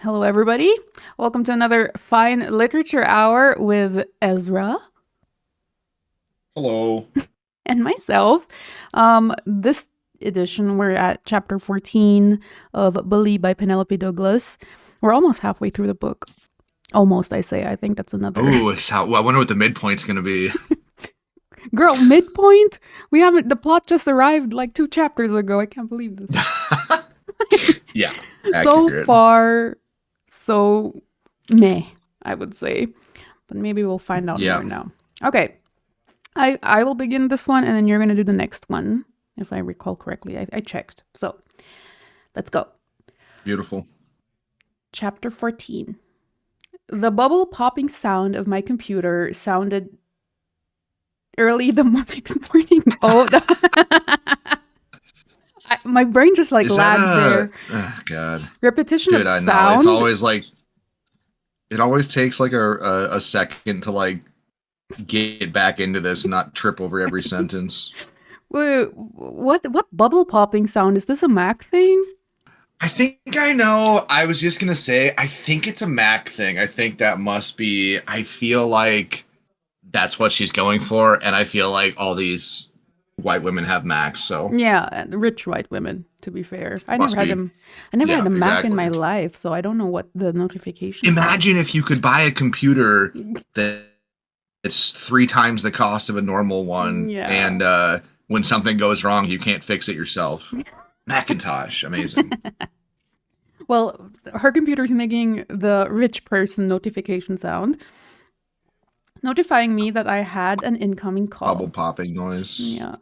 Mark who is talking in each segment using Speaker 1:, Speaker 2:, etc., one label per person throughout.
Speaker 1: Hello, everybody. Welcome to another fine literature hour with Ezra
Speaker 2: Hello.
Speaker 1: and myself. This edition, we're at chapter 14 of Bully by Penelope Douglas. We're almost halfway through the book. Almost, I say. I think that's another.
Speaker 2: Oh, well, I wonder what the midpoint's going to be.
Speaker 1: Girl, midpoint? We haven't. The plot just arrived like 2 chapters ago. I can't believe this.
Speaker 2: Yeah,
Speaker 1: So
Speaker 2: accurate.
Speaker 1: far, so meh, I would say. But maybe we'll find out
Speaker 2: Yeah,
Speaker 1: more now. Okay. I will begin this one and then you're going to do the next one, if I recall correctly. I checked. So let's go.
Speaker 2: beautiful.
Speaker 1: Chapter 14. The bubble popping sound of my computer sounded early the next morning. Oh, my brain just like
Speaker 2: Is that
Speaker 1: lagged there.
Speaker 2: oh God,
Speaker 1: Repetition of
Speaker 2: dude? I know. It's
Speaker 1: sound.
Speaker 2: always like it always takes like a second to like get back into this and not trip over every sentence.
Speaker 1: Wait, what bubble popping sound? Is this a Mac thing?
Speaker 2: I think I know. I was just gonna say. I think it's a Mac thing. I think that must be. I feel like that's what she's going for, and I feel like all these white women have Macs, so
Speaker 1: Yeah, rich white women, to be fair. I never
Speaker 2: must
Speaker 1: had
Speaker 2: be.
Speaker 1: them. I never had
Speaker 2: Yeah,
Speaker 1: a Mac in my
Speaker 2: exactly.
Speaker 1: life, so I don't know what the notifications are.
Speaker 2: Imagine if you could buy a computer that it's 3 times the cost of a normal one,
Speaker 1: Yeah.
Speaker 2: and when something goes wrong, you can't fix it yourself. Macintosh, amazing.
Speaker 1: Well, her computer's making the rich person notification sound, notifying me that I had an incoming
Speaker 2: Bubble
Speaker 1: call.
Speaker 2: popping noise.
Speaker 1: Yeah.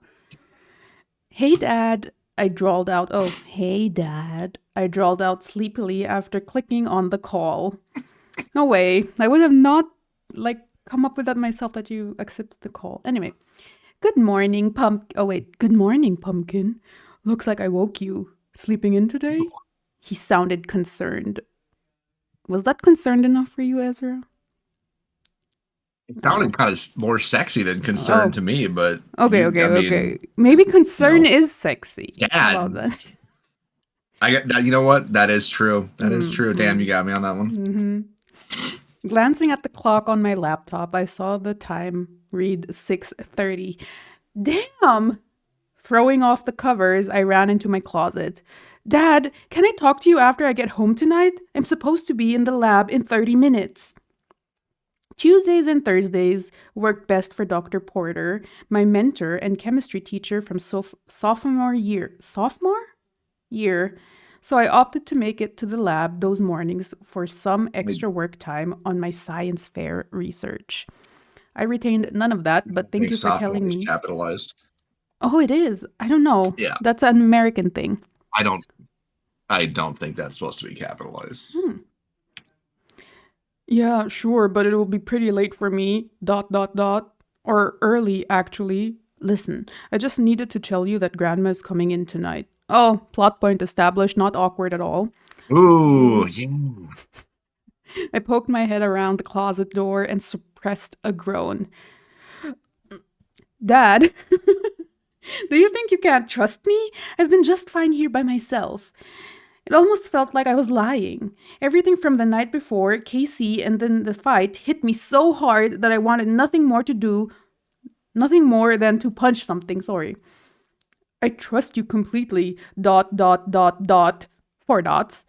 Speaker 1: Hey, Dad, I drawled out. Oh, hey, Dad, I drawled out sleepily after clicking on the call. No way. I would have not, like, come up with that myself that you accepted the call. Anyway, good morning, Oh, wait. Good morning, Pumpkin. Looks like I woke you. Sleeping in today? He sounded concerned. Was that concerned enough for you, Ezra?
Speaker 2: It
Speaker 1: Oh.
Speaker 2: sounded kind of more sexy than concerned
Speaker 1: Oh.
Speaker 2: to me, but
Speaker 1: Okay,
Speaker 2: you,
Speaker 1: okay,
Speaker 2: I
Speaker 1: okay.
Speaker 2: mean,
Speaker 1: Maybe concern
Speaker 2: no,
Speaker 1: is sexy. How about
Speaker 2: Dad.
Speaker 1: that?
Speaker 2: I get that. You know what? That is true. That is true. Damn,
Speaker 1: Mm-hmm.
Speaker 2: you got me on that one.
Speaker 1: Mm-hmm. Glancing at the clock on my laptop, I saw the time read 6:30. Damn! Throwing off the covers, I ran into my closet. Dad, can I talk to you after I get home tonight? I'm supposed to be in the lab in 30 minutes. Tuesdays and Thursdays worked best for Dr. Porter, my mentor and chemistry teacher from sophomore year. Sophomore? Year. So I opted to make it to the lab those mornings for some
Speaker 2: I
Speaker 1: extra work time on my science fair research. I retained none of that, but thank
Speaker 2: think
Speaker 1: you for
Speaker 2: sophomore
Speaker 1: telling
Speaker 2: is
Speaker 1: me.
Speaker 2: capitalized.
Speaker 1: Oh, it is. I don't know.
Speaker 2: Yeah,
Speaker 1: That's an American thing.
Speaker 2: I don't. I don't think that's supposed to be capitalized.
Speaker 1: Hmm. Yeah, sure, but it will be pretty late for me. Dot, dot, dot. Or early, actually. Listen, I just needed to tell you that Grandma is coming in tonight. Oh, plot point established, not awkward at all.
Speaker 2: Ooh,
Speaker 1: Mm.
Speaker 2: yeah.
Speaker 1: I poked my head around the closet door and suppressed a groan. Dad, do you think you can't trust me? I've been just fine here by myself. It almost felt like I was lying. Everything from the night before, Casey, and then the fight hit me so hard that I wanted nothing more than to punch something. Sorry. I trust you completely. Dot, dot, dot, dot. 4 dots.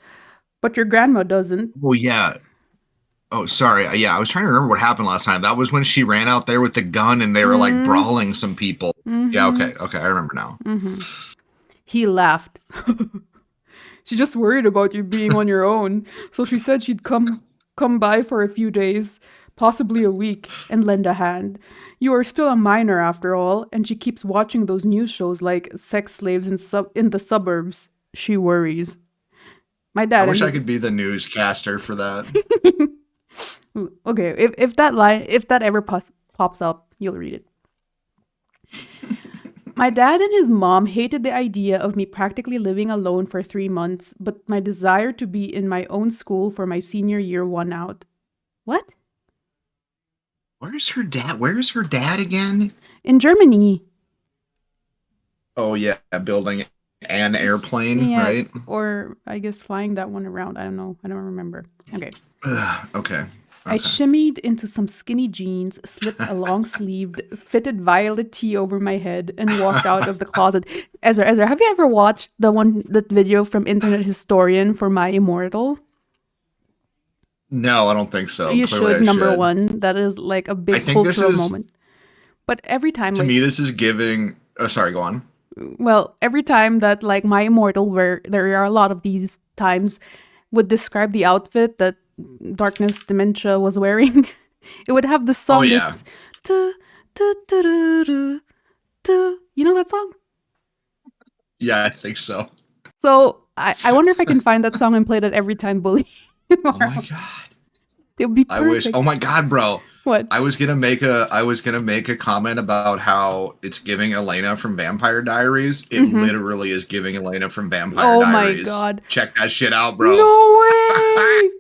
Speaker 1: But your grandma doesn't.
Speaker 2: Oh yeah. Oh, sorry. Yeah, I was trying to remember what happened last time. That was when she ran out there with the gun and they were like
Speaker 1: Mm
Speaker 2: brawling some people. Yeah,
Speaker 1: hmm.
Speaker 2: okay. Okay, I remember now.
Speaker 1: Mm hmm. He laughed. She just worried about you being on your own, so she said she'd come by for a few days, possibly a week, and lend a hand. You are still a minor after all, and she keeps watching those news shows like sex slaves in the suburbs. She worries. My
Speaker 2: I
Speaker 1: dad and
Speaker 2: wish I
Speaker 1: his
Speaker 2: could be the newscaster for that.
Speaker 1: Okay, if that ever pops up, you'll read it. My dad and his mom hated the idea of me practically living alone for 3 months, but my desire to be in my own school for my senior year won out. What?
Speaker 2: Where's her dad? Where's her dad again?
Speaker 1: In Germany.
Speaker 2: Oh yeah, building an airplane, right?
Speaker 1: Yes, or I guess flying that one around. I don't know. I don't remember. Okay.
Speaker 2: Okay.
Speaker 1: I
Speaker 2: Okay.
Speaker 1: shimmied into some skinny jeans, slipped a long sleeved, fitted violet tee over my head, and walked out of the closet. Ezra, have you ever watched that video from Internet Historian for My Immortal?
Speaker 2: No, I don't think so.
Speaker 1: You
Speaker 2: Clearly,
Speaker 1: should,
Speaker 2: I
Speaker 1: number
Speaker 2: should.
Speaker 1: one. That is like a
Speaker 2: I
Speaker 1: big
Speaker 2: think this
Speaker 1: cultural
Speaker 2: is
Speaker 1: moment. But every time,
Speaker 2: to
Speaker 1: wait,
Speaker 2: me. This is giving. Oh, sorry. Go on.
Speaker 1: well, every time that like My Immortal, where there are a lot of these times, would describe the outfit that Darkness Dementia was wearing, it would have the
Speaker 2: Oh
Speaker 1: song,
Speaker 2: yeah.
Speaker 1: this, tu, tu, tu, tu, tu, tu. You know that song?
Speaker 2: Yeah, I think so.
Speaker 1: So I wonder if I can find that song and play that every time Bully.
Speaker 2: Oh my god.
Speaker 1: It would be
Speaker 2: I wish. Oh
Speaker 1: perfect.
Speaker 2: my god, bro.
Speaker 1: What?
Speaker 2: I was gonna make a comment about how it's giving Elena from Vampire Diaries. It
Speaker 1: Mm-hmm.
Speaker 2: literally is giving Elena from Vampire
Speaker 1: Oh my
Speaker 2: Diaries.
Speaker 1: god.
Speaker 2: Check that shit out, bro.
Speaker 1: No way!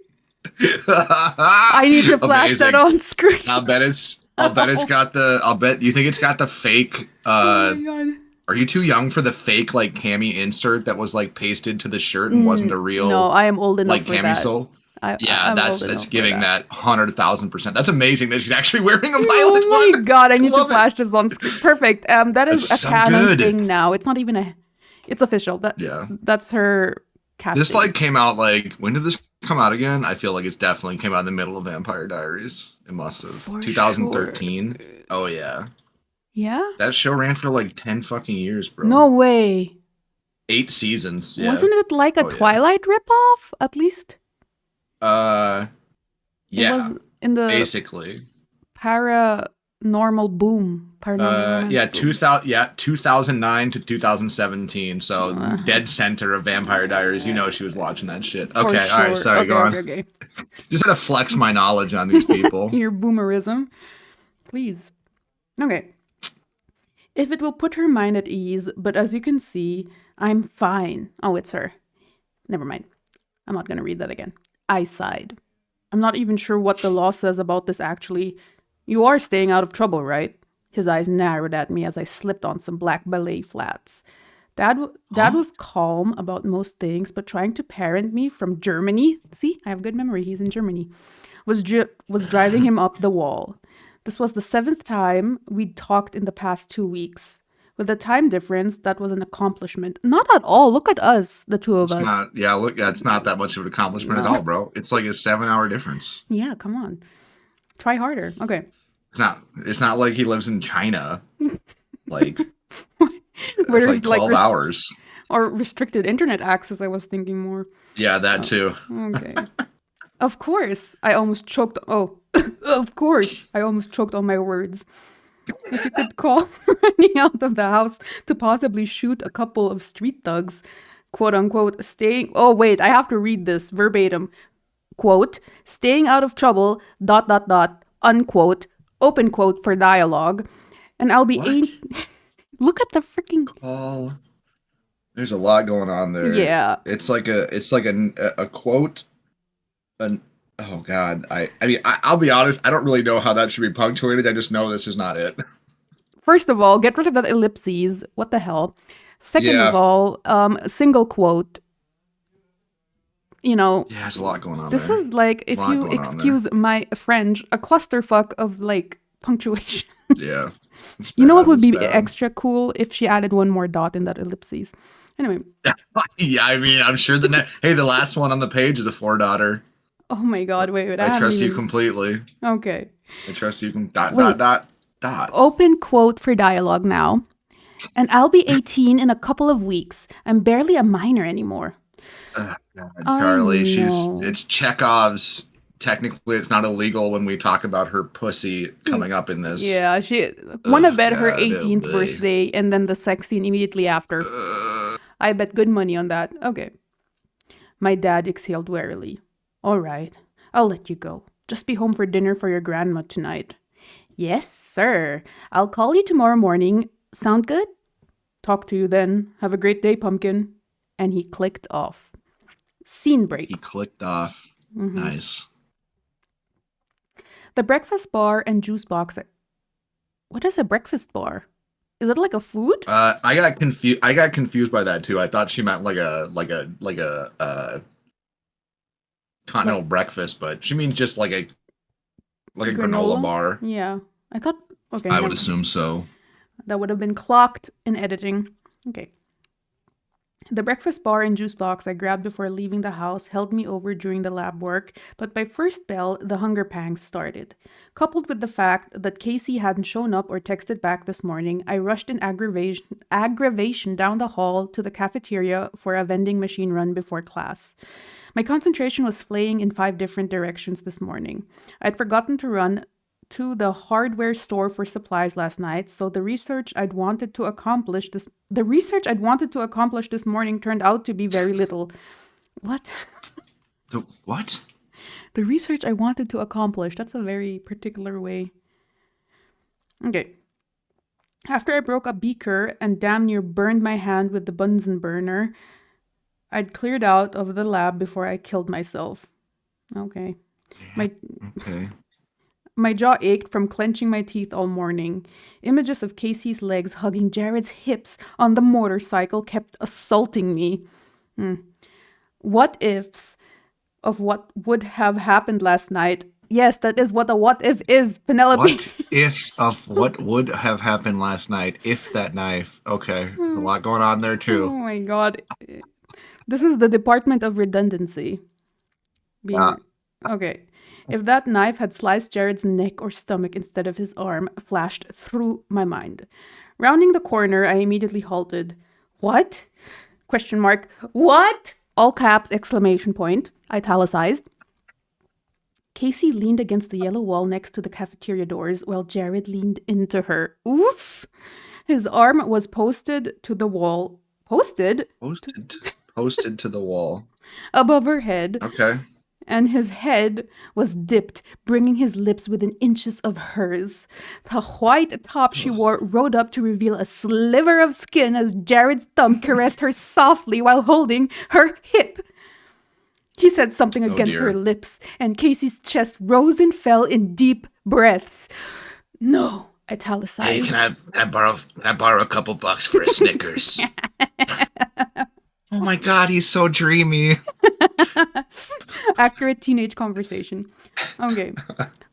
Speaker 1: I need to flash that
Speaker 2: Amazing.
Speaker 1: on screen.
Speaker 2: I'll bet it's
Speaker 1: Oh,
Speaker 2: got the I'll bet you think it's got the fake
Speaker 1: oh my god.
Speaker 2: are you too young for the fake like cami insert that was like pasted to the shirt and wasn't a
Speaker 1: No,
Speaker 2: real
Speaker 1: I am old enough
Speaker 2: like
Speaker 1: for that.
Speaker 2: camisole? Yeah,
Speaker 1: I'm old
Speaker 2: that's
Speaker 1: enough for
Speaker 2: giving
Speaker 1: that.
Speaker 2: that 100,000%. That's amazing that she's actually wearing a violet
Speaker 1: Oh my
Speaker 2: one.
Speaker 1: god, I
Speaker 2: I
Speaker 1: need to
Speaker 2: love it.
Speaker 1: flash this on screen. Perfect. That
Speaker 2: That's
Speaker 1: is a
Speaker 2: so
Speaker 1: canon
Speaker 2: good.
Speaker 1: thing now. It's not even it's official.
Speaker 2: Yeah.
Speaker 1: That's her
Speaker 2: This
Speaker 1: casting.
Speaker 2: like came out like when did this come out again? I feel like it's definitely came out in the middle of Vampire Diaries. It must have.
Speaker 1: For sure.
Speaker 2: 2013. Oh yeah.
Speaker 1: Yeah?
Speaker 2: That show ran for like 10 fucking years, bro.
Speaker 1: No way.
Speaker 2: 8 seasons. Yeah.
Speaker 1: Wasn't it like a
Speaker 2: Oh yeah.
Speaker 1: Twilight ripoff? At least
Speaker 2: Uh
Speaker 1: it was
Speaker 2: yeah,
Speaker 1: in the
Speaker 2: basically.
Speaker 1: paranormal
Speaker 2: Yeah,
Speaker 1: romance boom.
Speaker 2: 2009 to 2017. So
Speaker 1: Uh,
Speaker 2: dead center of Vampire Diaries. You know she was watching that shit.
Speaker 1: for
Speaker 2: Okay, all right,
Speaker 1: sure.
Speaker 2: sorry,
Speaker 1: Okay,
Speaker 2: go on.
Speaker 1: okay, okay.
Speaker 2: Just had to flex my knowledge on these people.
Speaker 1: Your boomerism. Please. Okay. If it will put her mind at ease, but as you can see, I'm fine. Oh, it's her. Never mind. I'm not going to read that again. I sighed. I'm not even sure what the law says about this actually. You are staying out of trouble, right? His eyes narrowed at me as I slipped on some black ballet flats. Dad
Speaker 2: Huh?
Speaker 1: was calm about most things, but trying to parent me from Germany. See, I have good memory. He's in Germany. Was driving him up the wall. This was the seventh time we'd talked in the past 2 weeks. With the time difference, that was an accomplishment. Not at all. Look at us, the two of
Speaker 2: It's
Speaker 1: us.
Speaker 2: not. Yeah, look, that's not that much of an accomplishment at
Speaker 1: No.
Speaker 2: all, bro. It's like a 7 hour difference.
Speaker 1: Yeah, come on. Try harder. Okay.
Speaker 2: It's not. It's not like he lives in China. Like,
Speaker 1: Where
Speaker 2: like
Speaker 1: there's like
Speaker 2: 12 hours.
Speaker 1: or restricted internet access, I was thinking more.
Speaker 2: Yeah, that
Speaker 1: Oh,
Speaker 2: too.
Speaker 1: okay. Of course, I almost choked. Oh, of course, I almost choked on my words. If you could call running out of the house to possibly shoot a couple of street thugs, quote unquote, staying. Oh, wait, I have to read this verbatim. Quote, staying out of trouble, dot, dot, dot, unquote, open quote for dialogue. And I'll be
Speaker 2: What?
Speaker 1: Look at the freaking.
Speaker 2: Call. There's a lot going on there.
Speaker 1: Yeah.
Speaker 2: It's like a quote. An oh god. I mean I'll be honest. I don't really know how that should be punctuated. I just know this is not it.
Speaker 1: First of all, get rid of that ellipses. What the hell? Second of
Speaker 2: Yeah.
Speaker 1: all, single quote. You know,
Speaker 2: Yeah, there's a lot going on
Speaker 1: this
Speaker 2: there.
Speaker 1: is like,
Speaker 2: A
Speaker 1: if
Speaker 2: lot
Speaker 1: you
Speaker 2: going on there.
Speaker 1: excuse my French, a clusterfuck of like punctuation.
Speaker 2: Yeah. It's
Speaker 1: You know what
Speaker 2: bad.
Speaker 1: would
Speaker 2: It's
Speaker 1: be
Speaker 2: bad.
Speaker 1: extra cool if she added one more dot in that ellipses? Anyway,
Speaker 2: Yeah, I mean, I'm sure hey, the last one on the page is a 4 daughter.
Speaker 1: oh my god, wait, I
Speaker 2: I
Speaker 1: haven't
Speaker 2: trust you
Speaker 1: even.
Speaker 2: completely.
Speaker 1: Okay.
Speaker 2: I trust you can dot dot
Speaker 1: Wait,
Speaker 2: dot dot.
Speaker 1: open quote for dialogue now. And I'll be 18 in a couple of weeks. I'm barely a minor anymore.
Speaker 2: Ugh, God,
Speaker 1: I
Speaker 2: Charlie,
Speaker 1: know.
Speaker 2: it's Chekhov's. Technically, it's not illegal when we talk about her pussy coming up in this.
Speaker 1: Yeah, she wanna
Speaker 2: Ugh,
Speaker 1: bet her
Speaker 2: God, oh
Speaker 1: 18th
Speaker 2: boy.
Speaker 1: birthday and then the sex scene immediately after. I bet good money on that. Okay. My dad exhaled wearily. All right, I'll let you go. Just be home for dinner for your grandma tonight. Yes, sir. I'll call you tomorrow morning. Sound good? Talk to you then. Have a great day, pumpkin. And he clicked off. Scene break.
Speaker 2: He clicked off. Nice.
Speaker 1: The breakfast bar and juice box. What is a breakfast bar? Is it like a food?
Speaker 2: I got confused. I got confused by that too. I thought she meant like a
Speaker 1: Like
Speaker 2: continental breakfast, but she means just like a granola
Speaker 1: granola?
Speaker 2: bar.
Speaker 1: Yeah. I thought, okay,
Speaker 2: I would
Speaker 1: never.
Speaker 2: assume so.
Speaker 1: That would have been clocked in editing. Okay. The breakfast bar and juice box I grabbed before leaving the house held me over during the lab work, but by first bell, the hunger pangs started. Coupled with the fact that Casey hadn't shown up or texted back this morning, I rushed in aggravation down the hall to the cafeteria for a vending machine run before class. My concentration was flaying in 5 different directions this morning. I'd forgotten to run to the hardware store for supplies last night, so the research I'd wanted to accomplish this morning turned out to be very little. What?
Speaker 2: The what?
Speaker 1: The research I wanted to accomplish. That's a very particular way. Okay. After I broke a beaker and damn near burned my hand with the Bunsen burner, I'd cleared out of the lab before I killed myself. Okay. My
Speaker 2: Okay.
Speaker 1: My jaw ached from clenching my teeth all morning. Images of Casey's legs hugging Jared's hips on the motorcycle kept assaulting me. What ifs of what would have happened last night. Yes, that is what a what if is, Penelope.
Speaker 2: What ifs of what would have happened last night if that knife? Okay, there's a lot going on there
Speaker 1: Oh
Speaker 2: too.
Speaker 1: my god. This is the Department of Redundancy.
Speaker 2: Yeah.
Speaker 1: Being okay. If that knife had sliced Jared's neck or stomach instead of his arm, flashed through my mind. Rounding the corner, I immediately halted. What? Question mark. What? All caps, exclamation point, italicized. Casey leaned against the yellow wall next to the cafeteria doors while Jared leaned into her. Oof! His arm was posted to the wall. Posted?
Speaker 2: Posted to the wall.
Speaker 1: Above her head,
Speaker 2: Okay.
Speaker 1: and his head was dipped, bringing his lips within inches of hers. The white top she wore rode up to reveal a sliver of skin as Jared's thumb caressed her softly while holding her hip. He said something
Speaker 2: Oh
Speaker 1: against
Speaker 2: dear.
Speaker 1: her lips, and Casey's chest rose and fell in deep breaths. No,
Speaker 2: Hey,
Speaker 1: italicized.
Speaker 2: can I borrow a couple bucks for a Snickers? Oh my god, he's so dreamy.
Speaker 1: Accurate teenage conversation. Okay.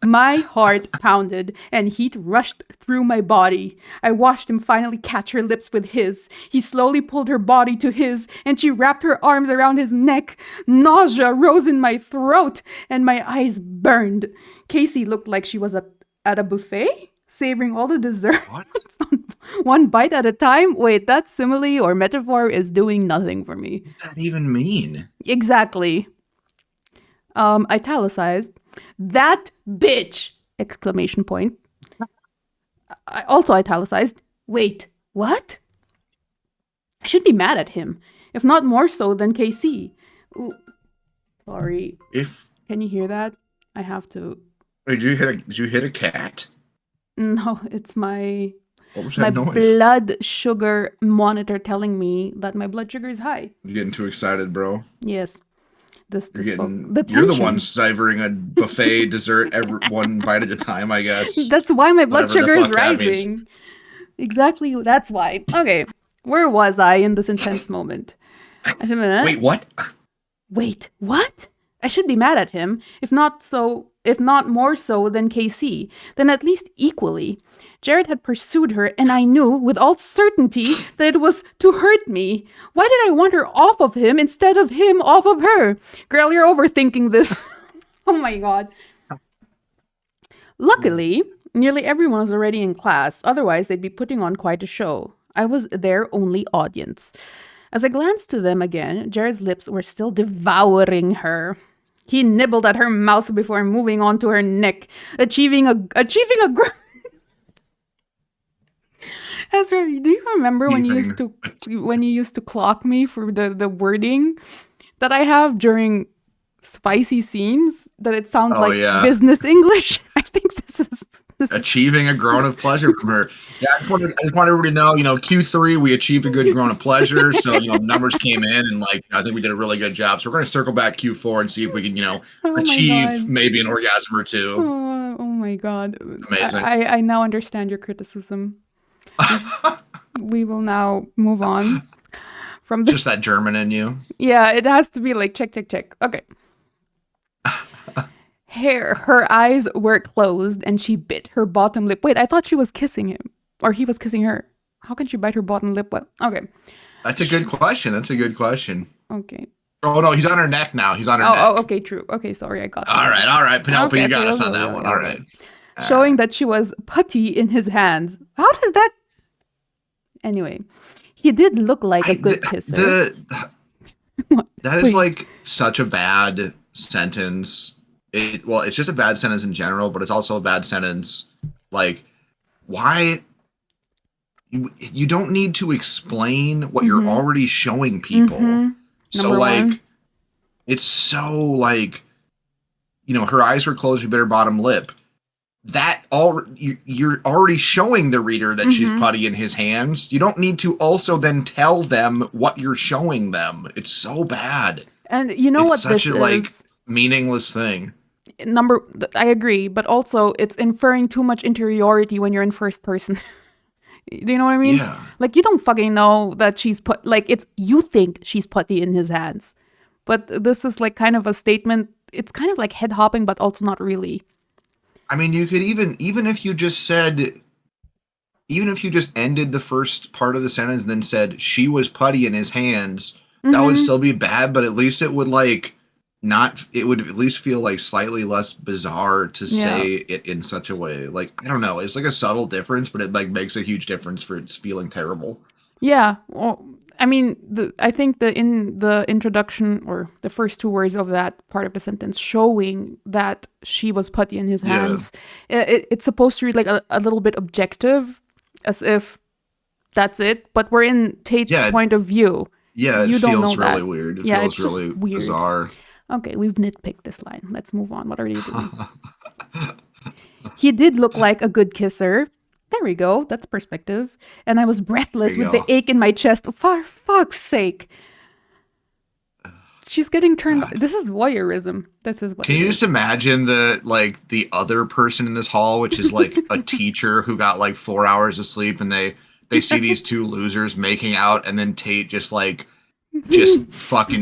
Speaker 1: My heart pounded and heat rushed through my body. I watched him finally catch her lips with his. He slowly pulled her body to his and she wrapped her arms around his neck. Nausea rose in my throat and my eyes burned. Casey looked like she was at a buffet, savoring all the desserts
Speaker 2: What?
Speaker 1: one bite at a time. Wait, that simile or metaphor is doing nothing for me.
Speaker 2: What does that even mean?
Speaker 1: Exactly. Italicized. That bitch! Exclamation point. I also italicized. Wait, what? I should be mad at him, if not more so than KC. Ooh, sorry.
Speaker 2: If
Speaker 1: Can you hear that? I have to.
Speaker 2: did you hit a cat?
Speaker 1: No, it's my
Speaker 2: What was
Speaker 1: my
Speaker 2: that noise?
Speaker 1: blood sugar monitor telling me that my blood sugar is high.
Speaker 2: You're getting too excited, bro.
Speaker 1: Yes. This
Speaker 2: You're
Speaker 1: the
Speaker 2: you're the
Speaker 1: tension.
Speaker 2: one savoring a buffet dessert every one bite at a time, I guess.
Speaker 1: That's why my blood
Speaker 2: Whatever the
Speaker 1: sugar is
Speaker 2: fuck that means.
Speaker 1: rising. Exactly, that's why. Okay, where was I in this intense moment?
Speaker 2: Wait, what?
Speaker 1: Wait, what? I should be mad at him, if not more so than KC, then at least equally. Jared had pursued her, and I knew with all certainty that it was to hurt me. Why did I want her off of him instead of him off of her? Girl, you're overthinking this. Oh my god. Luckily, nearly everyone was already in class, otherwise, they'd be putting on quite a show. I was their only audience. As I glanced to them again, Jared's lips were still devouring her. He nibbled at her mouth before moving on to her neck, achieving a Ezra, do you remember when you used to clock me for the wording that I have during spicy scenes? That it sounds like business English. I think this is
Speaker 2: Achieving a groan of pleasure from her. Yeah, I just want everybody to know, Q3 we achieved a good groan of pleasure. So numbers came in, and I think we did a really good job. So we're going to circle back Q4 and see if we can achieve maybe an orgasm or two.
Speaker 1: Oh my god!
Speaker 2: Amazing.
Speaker 1: I now understand your criticism. We will now move on from the.
Speaker 2: Just that German in you.
Speaker 1: Yeah, it has to be like check, check, check. Okay. Her eyes were closed and she bit her bottom lip. Wait, I thought she was kissing him. Or he was kissing her. How can she bite her bottom lip? Well, okay.
Speaker 2: That's a good question. That's a good question.
Speaker 1: Okay.
Speaker 2: Oh no, he's on her neck now. He's on her
Speaker 1: Oh,
Speaker 2: neck.
Speaker 1: okay, true. Okay, sorry, I got
Speaker 2: All
Speaker 1: this.
Speaker 2: right, all right, Penelope,
Speaker 1: Okay,
Speaker 2: you got
Speaker 1: okay,
Speaker 2: us
Speaker 1: okay,
Speaker 2: on that
Speaker 1: okay,
Speaker 2: one.
Speaker 1: okay,
Speaker 2: All
Speaker 1: okay.
Speaker 2: right.
Speaker 1: Showing that she was putty in his hands. How did that? Anyway, he did look like a
Speaker 2: I
Speaker 1: good kisser.
Speaker 2: that is
Speaker 1: Please.
Speaker 2: like such a bad sentence. It's just a bad sentence in general, but it's also a bad sentence. Like, why you don't need to explain what you're already showing people. So
Speaker 1: Number
Speaker 2: like,
Speaker 1: one.
Speaker 2: it's so like, her eyes were closed, she bit her bottom lip. That all you're already showing the reader that she's putty in his hands. You don't need to also then tell them what you're showing them. It's so bad.
Speaker 1: And you know
Speaker 2: It's
Speaker 1: what
Speaker 2: such
Speaker 1: this
Speaker 2: a like
Speaker 1: is?
Speaker 2: meaningless thing.
Speaker 1: I agree, but also it's inferring too much interiority when you're in first person. Do you know what I mean?
Speaker 2: Yeah.
Speaker 1: Like, you don't fucking know that she's put, like, it's, you think she's putty in his hands. But this is like kind of a statement. It's kind of like head hopping, but also not really.
Speaker 2: I mean, you could even if you just ended the first part of the sentence and then said she was putty in his hands, that would still be bad, but at least it would like not it would at least feel like slightly less bizarre to say it in such a way. Like, I don't know, it's like a subtle difference, but it like makes a huge difference for it's feeling terrible.
Speaker 1: Yeah. Well, I mean, I think in the introduction or the first two words of that part of the sentence showing that she was putty in his hands, it's supposed to read like a little bit objective, as if that's it. But we're in Tate's point of view.
Speaker 2: Yeah,
Speaker 1: You
Speaker 2: it
Speaker 1: don't
Speaker 2: feels
Speaker 1: know
Speaker 2: really
Speaker 1: that.
Speaker 2: weird. It
Speaker 1: Yeah,
Speaker 2: feels
Speaker 1: it's just
Speaker 2: really
Speaker 1: weird.
Speaker 2: bizarre.
Speaker 1: Okay, we've nitpicked this line. Let's move on. What are you doing? He did look like a good kisser. There we go. That's perspective. And I was breathless with the ache in my chest. For fuck's sake. She's getting turned. This is voyeurism. This is what.
Speaker 2: Can you just imagine the other person in this hall, which is like a teacher who got like 4 hours of sleep, and they see these two losers making out, and then Tate just fucking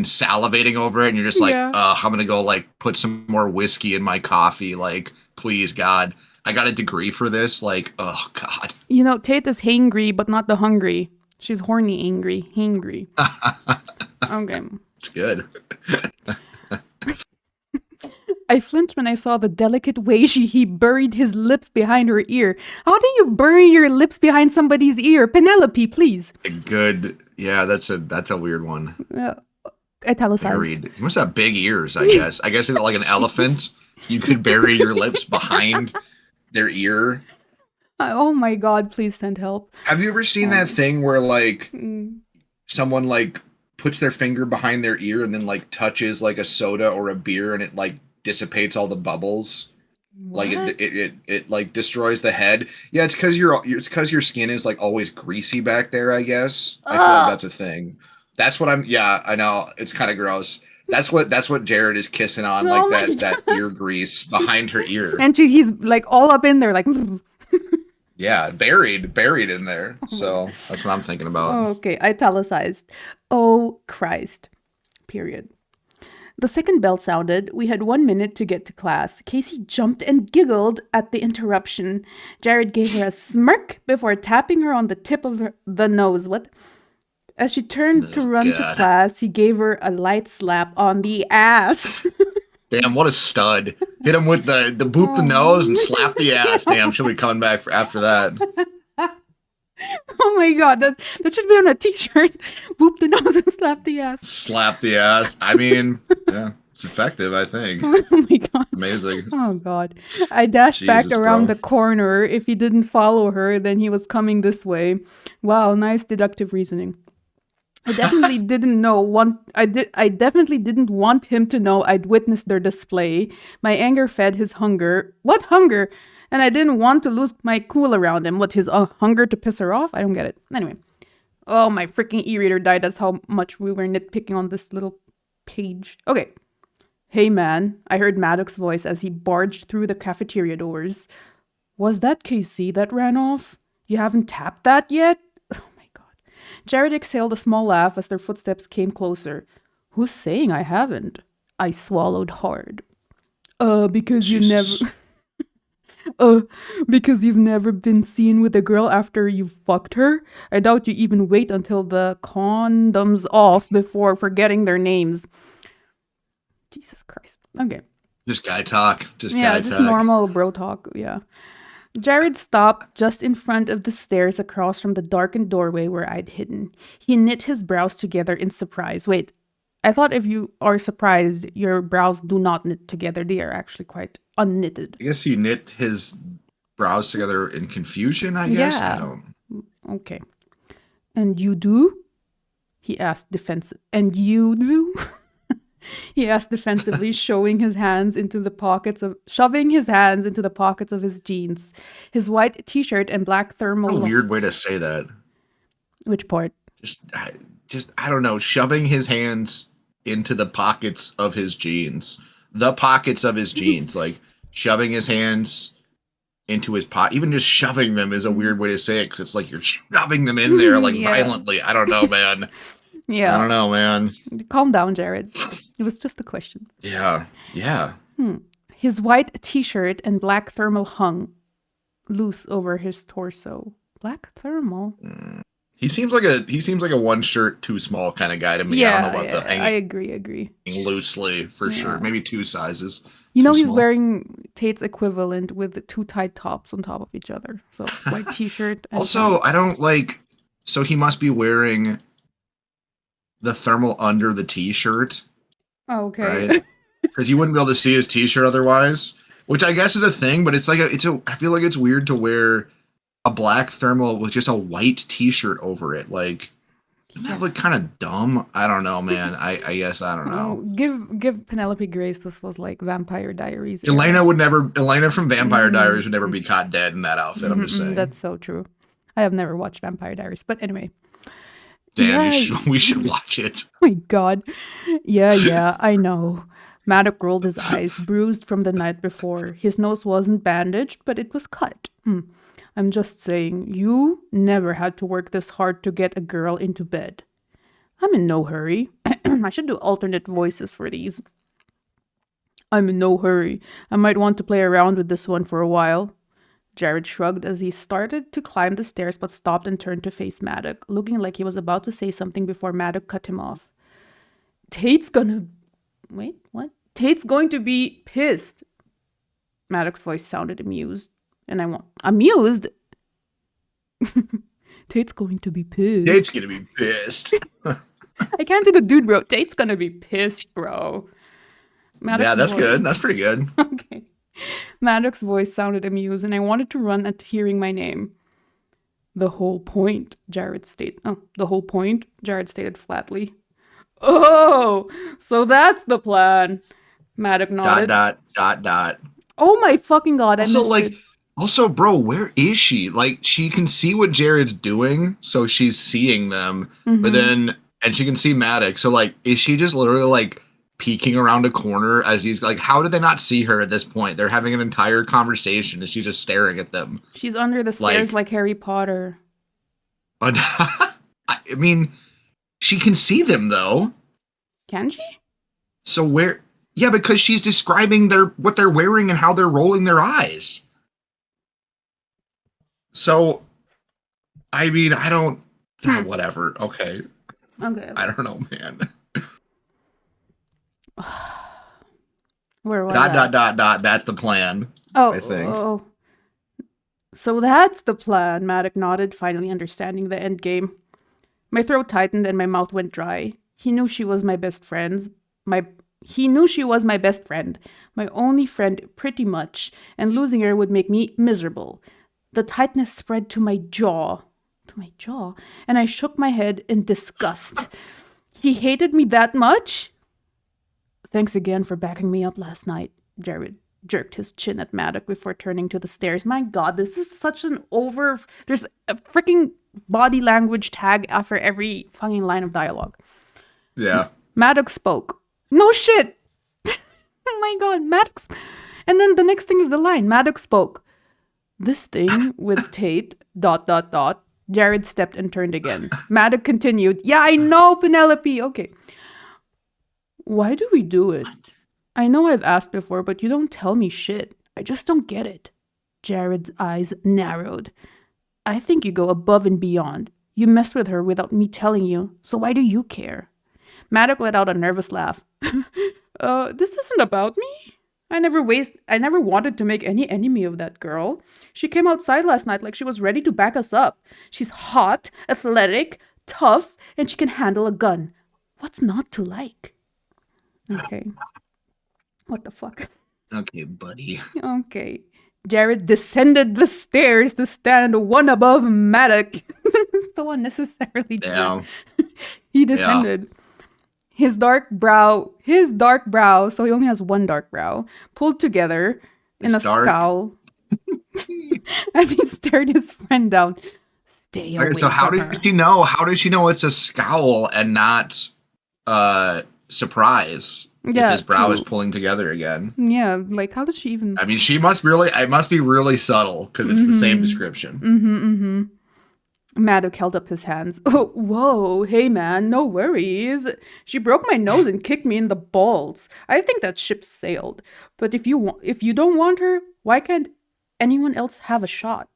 Speaker 2: salivating over it, and you're just like, I'm gonna go like put some more whiskey in my coffee, like, please God, I got a degree for this, like, oh God.
Speaker 1: Tate is hangry, but not the hungry. She's horny, angry, hangry. Okay.
Speaker 2: It's good.
Speaker 1: I flinched when I saw the delicate way he buried his lips behind her ear. How do you bury your lips behind somebody's ear? Penelope, please.
Speaker 2: Good. Yeah, that's a weird one.
Speaker 1: Italicized.
Speaker 2: Buried. You must have big ears, I guess. I guess like an elephant, you could bury your lips behind their ear.
Speaker 1: Oh my God, please send help.
Speaker 2: Have you ever seen that thing where like someone like puts their finger behind their ear and then like touches like a soda or a beer and it like dissipates all the bubbles?
Speaker 1: What?
Speaker 2: Like it like destroys the head. Yeah, it's because your skin is like always greasy back there, I guess. I feel like that's a thing. That's what I know. It's kind of gross. That's what Jared is kissing on, like that ear grease behind her ear.
Speaker 1: And he's like all up in there, like.
Speaker 2: Yeah, buried in there. So that's what I'm thinking about.
Speaker 1: Okay, italicized. Oh Christ. Period. The second bell sounded. We had 1 minute to get to class. Casey jumped and giggled at the interruption. Jared gave her a smirk before tapping her on the tip of the nose. What? As she turned to run to class, he gave her a light slap on the ass.
Speaker 2: Damn, what a stud. Hit him with the boop the nose and slap the ass. Damn, she'll be coming back after that.
Speaker 1: Oh my God, that should be on a t-shirt. Boop the nose and slap the ass.
Speaker 2: Slap the ass. I mean, yeah, it's effective, I think.
Speaker 1: Oh my God.
Speaker 2: Amazing.
Speaker 1: Oh God. I dashed back around the corner. If he didn't follow her, then he was coming this way. Wow, nice deductive reasoning. I definitely I definitely didn't want him to know I'd witnessed their display. My anger fed his hunger. What hunger? And I didn't want to lose my cool around him. What, his hunger to piss her off? I don't get it. Anyway. Oh, my freaking e-reader died. That's how much we were nitpicking on this little page. Okay. Hey, man. I heard Maddox's voice as he barged through the cafeteria doors. Was that KC that ran off? You haven't tapped that yet? Oh my god. Jared exhaled a small laugh as their footsteps came closer. Who's saying I haven't? I swallowed hard. Because you never.
Speaker 2: Jesus.
Speaker 1: Uh, because you've never been seen with a girl after you've fucked her? I doubt you even wait until the condom's off before forgetting their names. Jesus Christ. Okay.
Speaker 2: Just guy talk. Just
Speaker 1: Yeah,
Speaker 2: guy
Speaker 1: just
Speaker 2: talk.
Speaker 1: normal bro talk. Yeah. Jared stopped just in front of the stairs across from the darkened doorway where I'd hidden. He knit his brows together in surprise. Wait, I thought if you are surprised, your brows do not knit together. They are actually quite unknitted.
Speaker 2: I guess he knit his brows together in confusion, I guess. I
Speaker 1: Yeah.
Speaker 2: don't.
Speaker 1: Okay. And you do? He asked defensive. And you do? He asked defensively, shoving his hands into the pockets of his jeans. His white t-shirt and black
Speaker 2: What a
Speaker 1: thermal.
Speaker 2: weird way to say that.
Speaker 1: Which part?
Speaker 2: Just I don't know, shoving his hands into the pockets of his jeans. The pockets of his jeans. Like shoving his hands into his pot. Even just shoving them is a weird way to say it because it's like you're shoving them in there like
Speaker 1: Yeah.
Speaker 2: violently. I don't know, man.
Speaker 1: Yeah.
Speaker 2: I don't know, man.
Speaker 1: Calm down, Jared. It was just a question.
Speaker 2: Yeah. Yeah.
Speaker 1: His white t-shirt and black thermal hung loose over his torso. Black thermal?
Speaker 2: He seems like a one shirt too small kind of guy to me.
Speaker 1: Yeah,
Speaker 2: I don't know about the
Speaker 1: I
Speaker 2: hanging
Speaker 1: agree.
Speaker 2: loosely for sure. Maybe two sizes.
Speaker 1: You know,
Speaker 2: too
Speaker 1: he's
Speaker 2: small.
Speaker 1: wearing Tate's equivalent with two tight tops on top of each other. So white t-shirt. And
Speaker 2: Also, I don't like. So he must be wearing the thermal under the t-shirt,
Speaker 1: oh, okay.
Speaker 2: right? Because you wouldn't be able to see his t-shirt otherwise. Which I guess is a thing, but it's like I feel like it's weird to wear a black thermal with just a white t-shirt over it. Like, doesn't that look kind of dumb? I don't know, man. I guess I don't know.
Speaker 1: Give Penelope Grace. This was like Vampire Diaries.
Speaker 2: Elena from Vampire Diaries would never be caught dead in that outfit. I'm just saying.
Speaker 1: That's so true. I have never watched Vampire Diaries, but anyway.
Speaker 2: Dan,
Speaker 1: Yeah.
Speaker 2: we should watch it.
Speaker 1: Oh my god. Yeah, I know. Maddox rolled his eyes, bruised from the night before. His nose wasn't bandaged, but it was cut. I'm just saying, you never had to work this hard to get a girl into bed. I'm in no hurry. I should do alternate voices for these. I'm in no hurry. I might want to play around with this one for a while. Jared shrugged as he started to climb the stairs but stopped and turned to face Maddox, looking like he was about to say something before Maddox cut him off. Tate's gonna... Wait, what? Tate's going to be pissed. Maddox's voice sounded amused. And I want... Amused? Tate's going to be pissed.
Speaker 2: Tate's gonna be pissed.
Speaker 1: I can't do the dude, bro. Tate's gonna be pissed, bro.
Speaker 2: Yeah, that's good. That's pretty good.
Speaker 1: Okay. Maddox's voice sounded amused, and I wanted to run at hearing my name. The whole point, Jared stated. Oh, the whole point, Jared stated flatly. Oh, so that's the plan. Maddox nodded.
Speaker 2: Dot.
Speaker 1: Oh my fucking god!
Speaker 2: Also, bro, where is she? Like, she can see what Jared's doing, so she's seeing them. But then, and she can see Maddox. So, like, is she just literally like peeking around a corner as he's like? How did they not see her at this point? They're having an entire conversation, and she's just staring at them.
Speaker 1: She's under the stairs like Harry Potter.
Speaker 2: But I mean, she can see them though.
Speaker 1: Can she?
Speaker 2: So where? Yeah, because she's describing what they're wearing and how they're rolling their eyes. So, I mean, I don't. Whatever. Okay.
Speaker 1: Okay.
Speaker 2: I don't know, man.
Speaker 1: Where was
Speaker 2: dot. That's the plan.
Speaker 1: Oh,
Speaker 2: I think.
Speaker 1: Oh. So that's the plan. Maddox nodded, finally understanding the end game. My throat tightened and my mouth went dry. He knew she was my best friend. He knew she was my best friend, my only friend, pretty much, and losing her would make me miserable. The tightness spread to my jaw, and I shook my head in disgust. He hated me that much? Thanks again for backing me up last night, Jared jerked his chin at Maddox before turning to the stairs. My god, this is such an there's a freaking body language tag after every fucking line of dialogue.
Speaker 2: Yeah.
Speaker 1: Maddox spoke. No shit! Oh my god, Maddox. And then the next thing is the line. Maddox spoke. This thing with Tate, dot, dot, dot. Jared stepped and turned again. Maddox continued, yeah, I know, Penelope. Okay. Why do we do it? I know I've asked before, but you don't tell me shit. I just don't get it. Jared's eyes narrowed. I think you go above and beyond. You mess with her without me telling you, so why do you care? Maddox let out a nervous laugh. This isn't about me. I never wanted to make any enemy of that girl. She came outside last night like she was ready to back us up. She's hot, athletic, tough, and she can handle a gun. What's not to like? Okay. What the fuck?
Speaker 2: Okay, buddy.
Speaker 1: Okay. Jared descended the stairs to stand one above Maddox. So unnecessarily, Jared.
Speaker 2: Yeah.
Speaker 1: He descended. His dark brow, so he only has one dark brow, pulled together in a
Speaker 2: Dark.
Speaker 1: scowl as he stared his friend down. Stay away
Speaker 2: Okay, so how
Speaker 1: from her.
Speaker 2: did she know? How does she know it's a scowl and not surprise?
Speaker 1: Yeah,
Speaker 2: if his brow
Speaker 1: true.
Speaker 2: is pulling together again.
Speaker 1: Yeah, like how does she even?
Speaker 2: I mean, she must really. It must be really subtle because it's the same description.
Speaker 1: Maddox held up his hands. Oh, whoa, hey man, no worries. She broke my nose and kicked me in the balls. I think that ship sailed. But if you don't want her, why can't anyone else have a shot?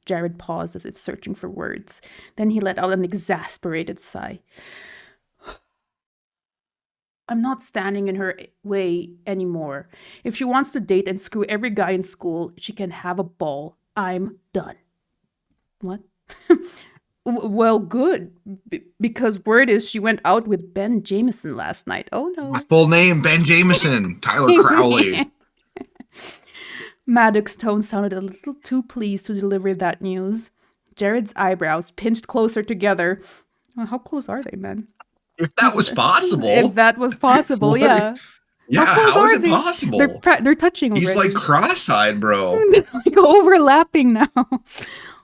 Speaker 1: Jared paused as if searching for words. Then he let out an exasperated sigh. I'm not standing in her way anymore. If she wants to date and screw every guy in school, she can have a ball. I'm done. What? Well, good. Because word is she went out with Ben Jameson last night. Oh no.
Speaker 2: My full name, Ben Jameson, Tyler Crowley.
Speaker 1: Maddox's tone sounded a little too pleased to deliver that news. Jared's eyebrows pinched closer together. Well, how close are they, man?
Speaker 2: If that was possible.
Speaker 1: If that was possible, yeah.
Speaker 2: Yeah, how is it possible?
Speaker 1: They're touching already.
Speaker 2: He's like cross-eyed, bro.
Speaker 1: They're like overlapping now.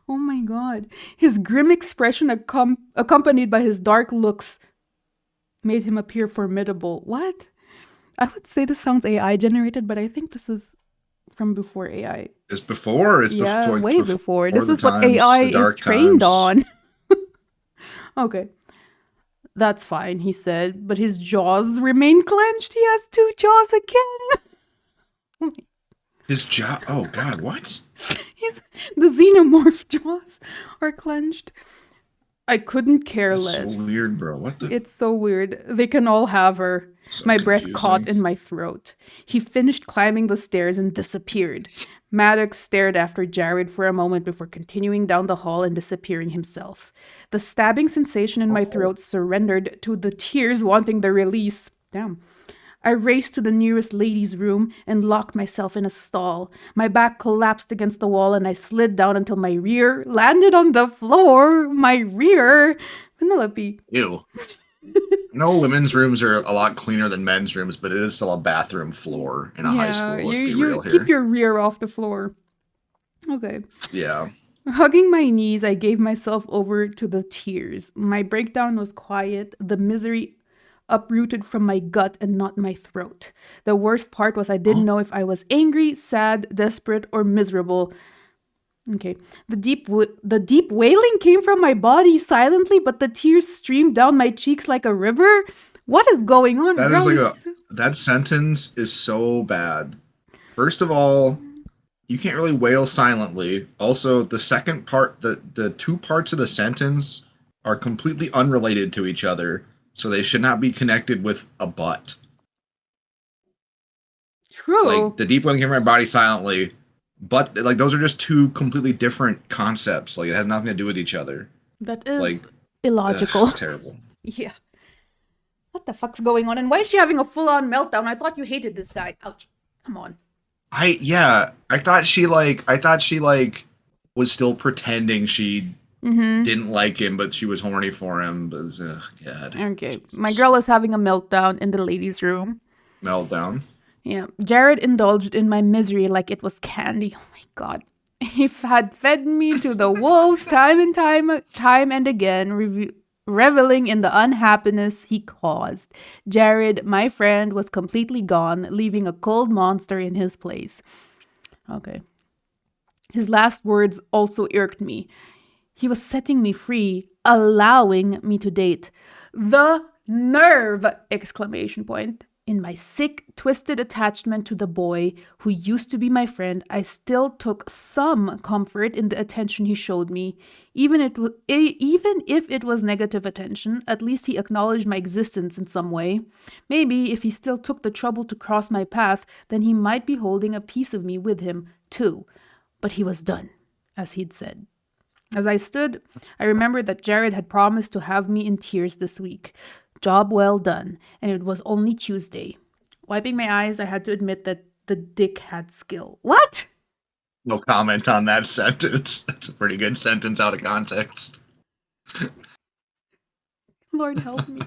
Speaker 1: Oh my god. His grim expression accompanied by his dark looks made him appear formidable. What? I would say this sounds AI generated, but I think this is from before AI.
Speaker 2: It's before.
Speaker 1: Way before. This is what AI is trained on. Okay. That's fine, he said, but his jaws remain clenched. He has two jaws again.
Speaker 2: His jaw? Oh, God, what?
Speaker 1: The xenomorph jaws are clenched. I couldn't care less.
Speaker 2: It's so weird, bro. What the?
Speaker 1: It's so weird. They can all have her.
Speaker 2: So
Speaker 1: my
Speaker 2: confusing.
Speaker 1: Breath caught in my throat. He finished climbing the stairs and disappeared. Maddox stared after Jared for a moment before continuing down the hall and disappearing himself. The stabbing sensation in my throat surrendered to the tears wanting their release. Damn. I raced to the nearest ladies' room and locked myself in a stall. My back collapsed against the wall and I slid down until my rear landed on the floor. My rear. Penelope.
Speaker 2: Ew. No, women's rooms are a lot cleaner than men's rooms, but it is still a bathroom floor in a high school. Let's be real here.
Speaker 1: Keep your rear off the floor. Okay.
Speaker 2: Yeah.
Speaker 1: Hugging my knees, I gave myself over to the tears. My breakdown was quiet, the misery uprooted from my gut and not my throat. The worst part was I didn't know if I was angry, sad, desperate, or miserable. Okay. The deep wailing came from my body silently, but the tears streamed down my cheeks like a river. What is going on?
Speaker 2: That sentence is so bad. First of all, you can't really wail silently. Also, the second part, the two parts of the sentence are completely unrelated to each other, so they should not be connected with a but.
Speaker 1: True.
Speaker 2: Like, the deep wailing came from my body silently. But, like, those are just two completely different concepts. Like, it has nothing to do with each other.
Speaker 1: That is illogical.
Speaker 2: It's terrible.
Speaker 1: Yeah. What the fuck's going on? And why is she having a full-on meltdown? I thought you hated this guy. Ouch. Come on.
Speaker 2: I thought she was still pretending she didn't like him, but she was horny for him. But God.
Speaker 1: Okay. My girl is having a meltdown in the ladies' room.
Speaker 2: Meltdown.
Speaker 1: Yeah. Jared indulged in my misery like it was candy. Oh my god. He had fed me to the wolves time and again, reveling in the unhappiness he caused. Jared, my friend, was completely gone, leaving a cold monster in his place. Okay. His last words also irked me. He was setting me free, allowing me to date. The nerve! Exclamation point. In my sick, twisted attachment to the boy who used to be my friend, I still took some comfort in the attention he showed me. Even if it was negative attention, at least he acknowledged my existence in some way. Maybe if he still took the trouble to cross my path, then he might be holding a piece of me with him, too. But he was done, as he'd said. As I stood, I remembered that Jared had promised to have me in tears this week. Job well done, and it was only Tuesday. Wiping my eyes, I had to admit that the dick had skill. What?
Speaker 2: No comment on that sentence. That's a pretty good sentence out of context.
Speaker 1: Lord help me.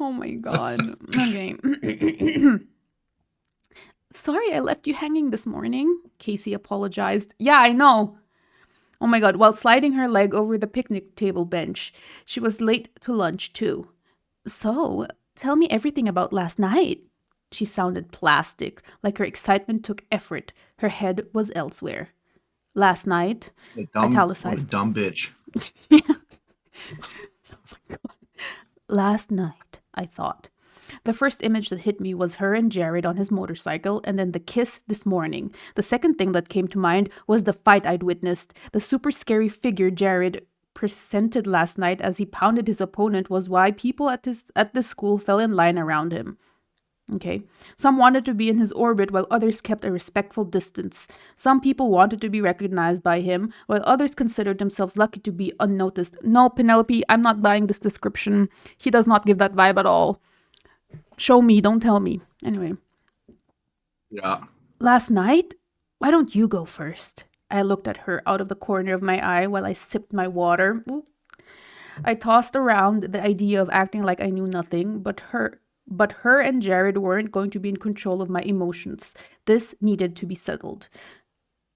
Speaker 1: Oh my god. Okay. Sorry I left you hanging this morning, Casey apologized. Yeah, I know. Oh my god, while sliding her leg over the picnic table bench. She was late to lunch, too. So, tell me everything about last night. She sounded plastic, like her excitement took effort. Her head was elsewhere. Last night,
Speaker 2: What a
Speaker 1: italicized.
Speaker 2: dumb bitch.
Speaker 1: Oh my god. Last night, I thought. The first image that hit me was her and Jared on his motorcycle, and then the kiss this morning. The second thing that came to mind was the fight I'd witnessed. The super scary figure Jared presented last night as he pounded his opponent was why people at this school fell in line around him. Okay. Some wanted to be in his orbit while others kept a respectful distance. Some people wanted to be recognized by him while others considered themselves lucky to be unnoticed. No, Penelope, I'm not buying this description. He does not give that vibe at all. Show me, don't tell me. Anyway.
Speaker 2: Yeah.
Speaker 1: Last night? Why don't you go first? I looked at her out of the corner of my eye while I sipped my water. Ooh. I tossed around the idea of acting like I knew nothing, but her and Jared weren't going to be in control of my emotions. This needed to be settled.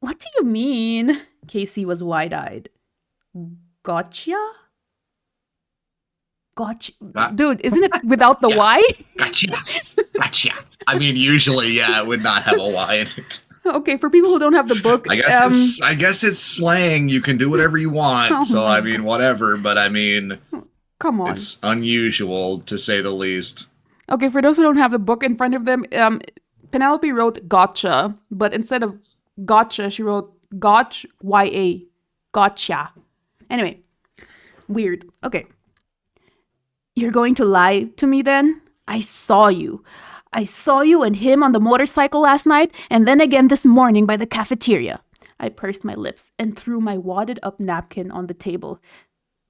Speaker 1: What do you mean? Casey was wide-eyed. Gotcha? Gotcha. Dude, isn't it without the Y?
Speaker 2: Gotcha. I mean, usually, yeah, it would not have a Y in it.
Speaker 1: Okay, for people who don't have the book,
Speaker 2: I guess it's slang. You can do whatever you want.
Speaker 1: Oh
Speaker 2: so
Speaker 1: my
Speaker 2: I mean, whatever. But I mean,
Speaker 1: come on.
Speaker 2: it's unusual to say the least.
Speaker 1: Okay, for those who don't have the book in front of them, Penelope wrote gotcha, but instead of gotcha, she wrote gotch, Y-A. Gotcha. Anyway, weird. Okay. You're going to lie to me then? I saw you. I saw you and him on the motorcycle last night, and then again this morning by the cafeteria. I pursed my lips and threw my wadded up napkin on the table.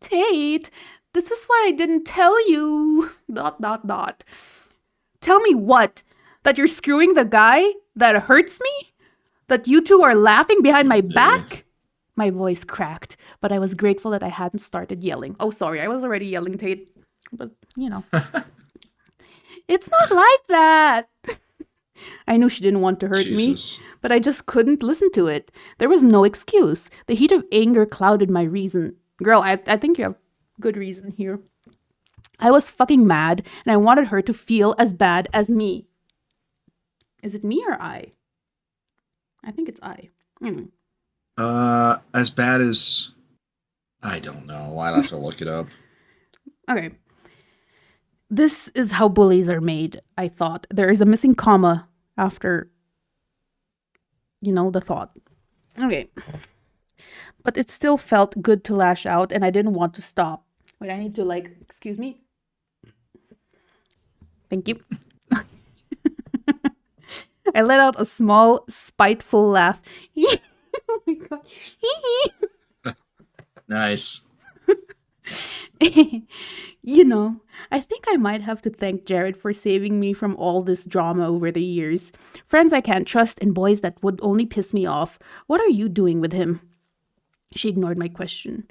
Speaker 1: Tate, this is why I didn't tell you. ... Tell me what? That you're screwing the guy that hurts me? That you two are laughing behind my back? My voice cracked, but I was grateful that I hadn't started yelling. Oh, sorry, I was already yelling, Tate. But, you know. It's not like that. I knew she didn't want to hurt me, but I just couldn't listen to it. There was no excuse. The heat of anger clouded my reason. Girl, I think you have good reason here. I was fucking mad, and I wanted her to feel as bad as me. Is it me or I? I think it's I. Anyway.
Speaker 2: As bad as... I don't know. I'll have to look it up.
Speaker 1: Okay. This is how bullies are made, I thought. There is a missing comma after, the thought. Okay. But it still felt good to lash out, and I didn't want to stop. Wait, I need to, excuse me? Thank you. I let out a small, spiteful laugh. Oh my god.
Speaker 2: Nice.
Speaker 1: I think I might have to thank Jared for saving me from all this drama over the years. Friends I can't trust and boys that would only piss me off. What are you doing with him? She ignored my question.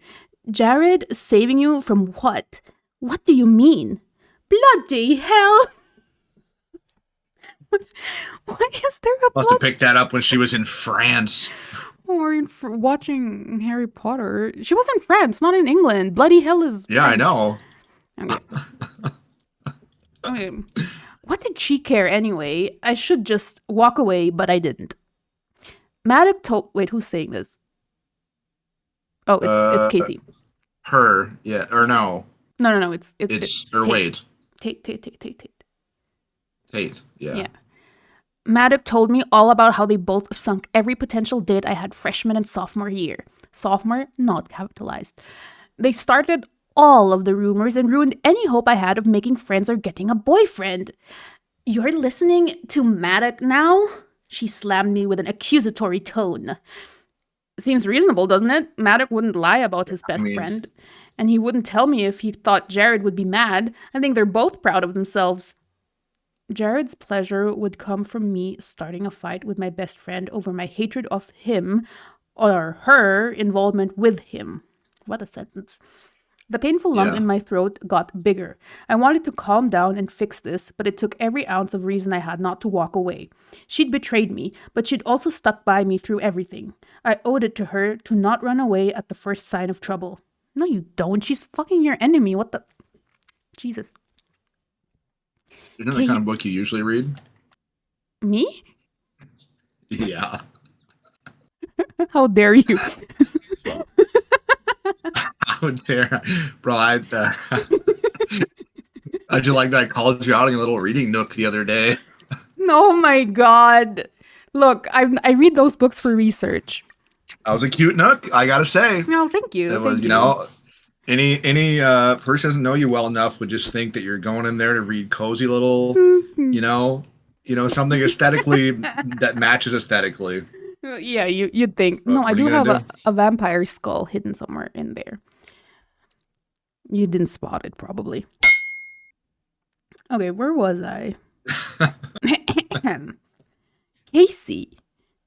Speaker 1: Jared saving you from what? What do you mean? Bloody hell! Why is there a
Speaker 2: Must have picked that up when she was in France.
Speaker 1: Or watching Harry Potter. She was in France, not in England. Bloody hell is
Speaker 2: Yeah,
Speaker 1: French.
Speaker 2: I know.
Speaker 1: Okay. What did she care anyway? I should just walk away, but I didn't. Maddox told. Wait, who's saying this? Oh, it's
Speaker 2: Uh,
Speaker 1: Casey.
Speaker 2: her. Yeah. Or no.
Speaker 1: No, no, no. It's
Speaker 2: It's or
Speaker 1: Tate.
Speaker 2: wait.
Speaker 1: Tate.
Speaker 2: Tate. Yeah.
Speaker 1: Yeah. Maddox told me all about how they both sunk every potential date I had freshman and sophomore year. Sophomore, not capitalized. They started all of the rumors and ruined any hope I had of making friends or getting a boyfriend. You're listening to Maddox now? She slammed me with an accusatory tone. Seems reasonable, doesn't it? Maddox wouldn't lie about his
Speaker 2: I
Speaker 1: best
Speaker 2: mean,
Speaker 1: friend. And he wouldn't tell me if he thought Jared would be mad. I think they're both proud of themselves. Jared's pleasure would come from me starting a fight with my best friend over my hatred of him or her involvement with him. What a sentence. The painful lump
Speaker 2: yeah.
Speaker 1: in my throat got bigger. I wanted to calm down and fix this, but it took every ounce of reason I had not to walk away. She'd betrayed me, but she'd also stuck by me through everything. I owed it to her to not run away at the first sign of trouble. No, you don't. She's fucking your enemy. What the? Jesus.
Speaker 2: Isn't that the kind
Speaker 1: Okay,
Speaker 2: of book you usually read?
Speaker 1: me?
Speaker 2: Yeah.
Speaker 1: How dare you?
Speaker 2: How dare, bro? How'd you like that? I called you out in a little reading nook the other day.
Speaker 1: Oh my god. Look, I read those books for research.
Speaker 2: That was a cute nook, I gotta say.
Speaker 1: No, thank you.
Speaker 2: It was,
Speaker 1: Thank you.
Speaker 2: any person doesn't know you well enough would just think that you're going in there to read cozy little, you know, something aesthetically that matches aesthetically.
Speaker 1: Yeah, you'd think. No,
Speaker 2: But
Speaker 1: I
Speaker 2: what are
Speaker 1: do
Speaker 2: you
Speaker 1: have
Speaker 2: gonna do?
Speaker 1: a vampire skull hidden somewhere in there. You didn't spot it, probably. Okay, where was I? Casey,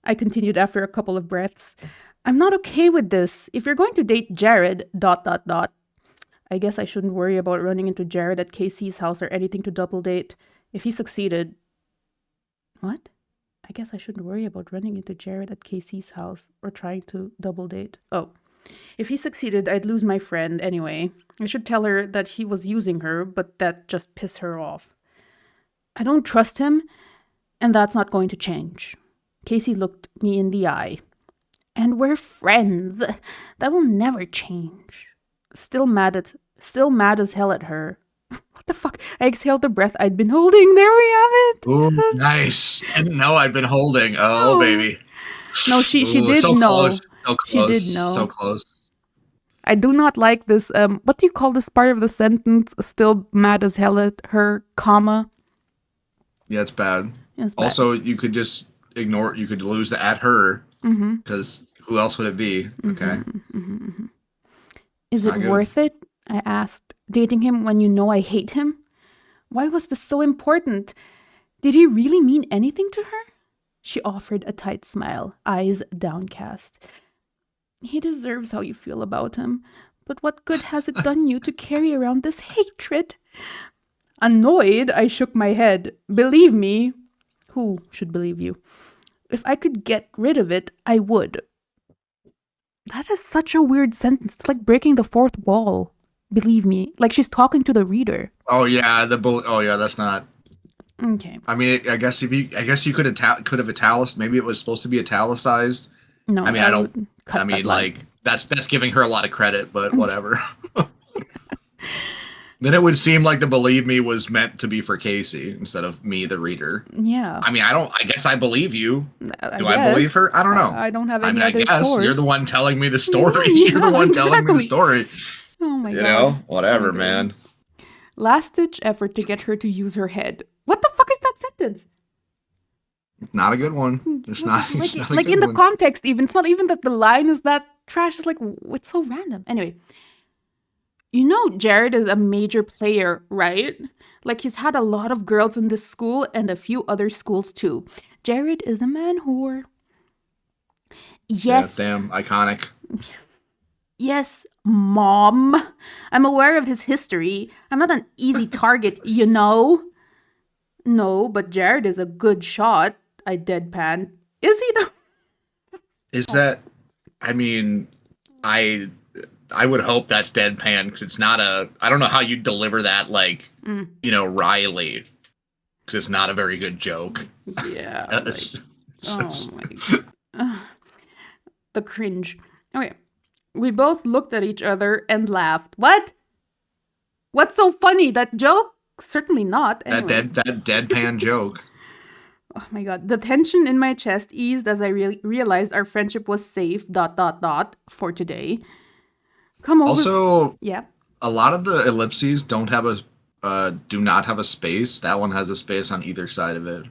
Speaker 1: I continued after a couple of breaths. I'm not okay with this. If you're going to date Jared, dot dot dot. I guess I shouldn't worry about running into Jared at Casey's house or anything to double date. If he succeeded. What? I guess I shouldn't worry about running into Jared at Casey's house or trying to double date. Oh. If he succeeded, I'd lose my friend anyway. I should tell her that he was using her, but that just pissed her off. I don't trust him, and that's not going to change. Casey looked me in the eye. And we're friends. That will never change. Still mad as hell at her. What the fuck? I exhaled the breath I'd been holding. There we have it.
Speaker 2: Ooh, nice. I didn't know I'd been holding. Oh,
Speaker 1: Oh.
Speaker 2: baby.
Speaker 1: No, she
Speaker 2: Ooh,
Speaker 1: did
Speaker 2: so
Speaker 1: know.
Speaker 2: close. So
Speaker 1: She
Speaker 2: close.
Speaker 1: did
Speaker 2: So
Speaker 1: know.
Speaker 2: close.
Speaker 1: I do not like this. What do you call this part of the sentence? Still mad as hell at her, comma.
Speaker 2: Yeah, it's bad.
Speaker 1: It's bad.
Speaker 2: Also, you could just ignore. You could lose the at her
Speaker 1: Mm-hmm.
Speaker 2: because who else would it be? Okay,
Speaker 1: Mm-hmm. Is
Speaker 2: it's
Speaker 1: it
Speaker 2: not good.
Speaker 1: worth it? I asked. Dating him when you know I hate him? Why was this so important? Did he really mean anything to her? She offered a tight smile, eyes downcast. He deserves how you feel about him, but what good has it done you to carry around this hatred? Annoyed, I shook my head. Believe me. Who should believe you? If I could get rid of it, I would. That is such a weird sentence. It's like breaking the fourth wall. Believe me. Like she's talking to the reader.
Speaker 2: Oh yeah, oh yeah, that's not.
Speaker 1: Okay.
Speaker 2: I mean, I guess you could have italicized. Maybe it was supposed to be italicized.
Speaker 1: No,
Speaker 2: I mean,
Speaker 1: I
Speaker 2: I don't.
Speaker 1: would
Speaker 2: I
Speaker 1: cut that
Speaker 2: mean,
Speaker 1: line.
Speaker 2: like that's giving her a lot of credit, but whatever. Then it would seem like the believe me was meant to be for Casey instead of me, the reader.
Speaker 1: Yeah.
Speaker 2: I mean, I don't. I guess I believe you.
Speaker 1: I
Speaker 2: Do I believe
Speaker 1: guess.
Speaker 2: her? I don't know.
Speaker 1: I don't have
Speaker 2: I
Speaker 1: any
Speaker 2: mean, I
Speaker 1: other
Speaker 2: guess
Speaker 1: source.
Speaker 2: you're the one telling me the story.
Speaker 1: Yeah,
Speaker 2: You're the one telling me the
Speaker 1: exactly.
Speaker 2: story.
Speaker 1: Oh my
Speaker 2: You
Speaker 1: god.
Speaker 2: know, whatever,
Speaker 1: Okay.
Speaker 2: man.
Speaker 1: Last ditch effort to get her to use her head. What the fuck is that sentence?
Speaker 2: Not a good one. It's not. It's not a
Speaker 1: Like
Speaker 2: good
Speaker 1: in the
Speaker 2: one.
Speaker 1: context, even. It's not even that the line is that trash. It's like, it's so random. Anyway, you know, Jared is a major player, right? Like, he's had a lot of girls in this school and a few other schools too. Jared is a man whore. Yes.
Speaker 2: Yeah, damn, iconic.
Speaker 1: Yes, Mom. I'm aware of his history. I'm not an easy target, you know? No, but Jared is a good shot. I deadpan. Is he though?
Speaker 2: Is that? I mean, I I would hope that's deadpan because it's not a. I don't know how you deliver that like Riley because it's not a very good joke.
Speaker 1: Yeah.
Speaker 2: That's-
Speaker 1: Oh my god. The cringe. Okay. We both looked at each other and laughed. What? What's so funny? That joke? Certainly not. Anyway.
Speaker 2: That deadpan joke.
Speaker 1: Oh my god. The tension in my chest eased as I realized our friendship was safe, dot, dot, dot, for today. Come over.
Speaker 2: Also,
Speaker 1: Yeah.
Speaker 2: a lot of the ellipses don't have a do not have a space. That one has a space on either side of it.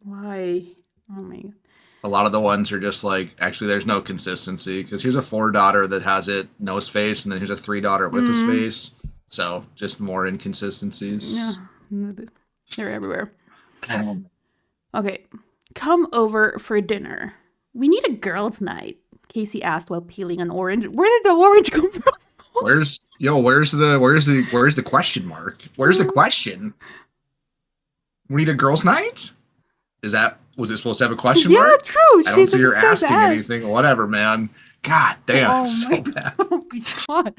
Speaker 1: Why? Oh my god.
Speaker 2: A lot of the ones are just like actually there's no consistency because here's a 4 daughter that has it no space, and then here's a 3 daughter with a space. So just more inconsistencies.
Speaker 1: Yeah. They're everywhere. Okay. Come over for dinner. We need a girls' night, Casey asked while peeling an orange. Where did the orange come from?
Speaker 2: Where's the question mark? Where's the question? We need a girls' night? Was it supposed to have a question mark?
Speaker 1: Yeah, true.
Speaker 2: I don't see her asking anything. Whatever, man. God damn,
Speaker 1: Oh
Speaker 2: it's
Speaker 1: my
Speaker 2: so bad.
Speaker 1: Oh my god.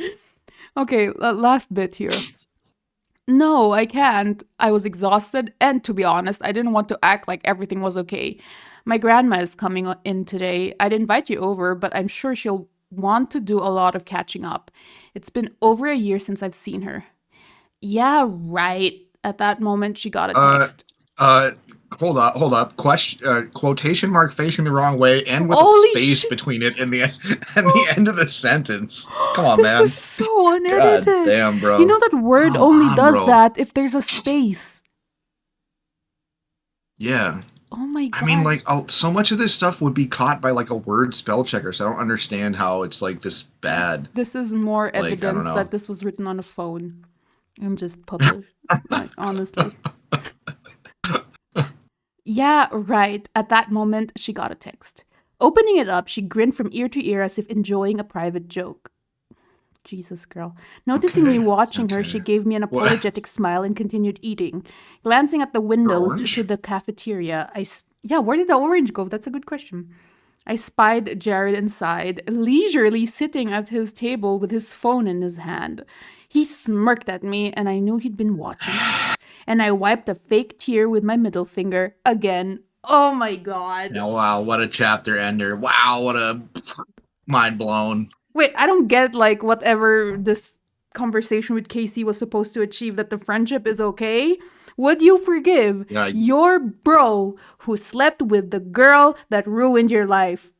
Speaker 1: Okay, last bit here. No, I can't. I was exhausted, and to be honest, I didn't want to act like everything was okay. My grandma is coming in today. I'd invite you over, but I'm sure she'll want to do a lot of catching up. It's been over a year since I've seen her. Yeah, right. At that moment, she got a
Speaker 2: Uh,
Speaker 1: text.
Speaker 2: hold up. Question, quotation mark facing the wrong way, and with a
Speaker 1: Holy
Speaker 2: space
Speaker 1: shit.
Speaker 2: between it and the end of the sentence. Come on,
Speaker 1: This
Speaker 2: man.
Speaker 1: is so
Speaker 2: God
Speaker 1: unedited.
Speaker 2: damn, bro.
Speaker 1: You know that Word
Speaker 2: Come
Speaker 1: only
Speaker 2: on,
Speaker 1: does
Speaker 2: bro.
Speaker 1: that if there's a space.
Speaker 2: Yeah.
Speaker 1: Oh my god.
Speaker 2: I mean, like, so much of this stuff would be caught by like a word spell checker. So I don't understand how it's like this bad.
Speaker 1: This is more
Speaker 2: Like, I don't
Speaker 1: evidence
Speaker 2: know.
Speaker 1: that this was written on a phone and just published. Like, honestly. Yeah, right. At that moment, she got a text. Opening it up, she grinned from ear to ear as if enjoying a private joke. Jesus, girl. Noticing me watching her, she gave me an
Speaker 2: What?
Speaker 1: apologetic smile and continued eating. Glancing at the windows to the cafeteria, yeah, where did the orange go? That's a good question. I spied Jared inside, leisurely sitting at his table with his phone in his hand. He smirked at me, and I knew he'd been watching us. And I wiped a fake tear with my middle finger again. Oh my god.
Speaker 2: Yeah, wow, what a chapter ender. Wow, what a mind blown.
Speaker 1: Wait, I don't get like whatever this conversation with Casey was supposed to achieve, that the friendship is okay. Would you forgive your bro who slept with the girl that ruined your life?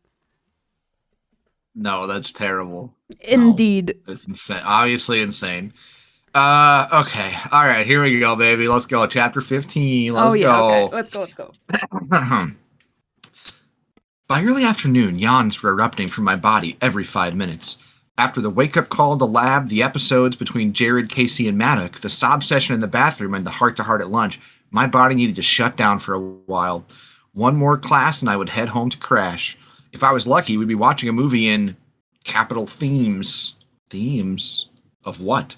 Speaker 2: No, that's terrible.
Speaker 1: Indeed.
Speaker 2: No, it's insane. Obviously insane. Okay. All right, here we go, baby. Let's go. Chapter 15. Let's go.
Speaker 1: Okay. Let's go.
Speaker 2: By early afternoon, yawns were erupting from my body every 5 minutes. After the wake-up call, the lab, the episodes between Jared, Casey, and Maddock, the sob session in the bathroom, and the heart-to-heart at lunch, my body needed to shut down for a while. One more class and I would head home to crash. If I was lucky, we'd be watching a movie in capital themes. Themes? Of what?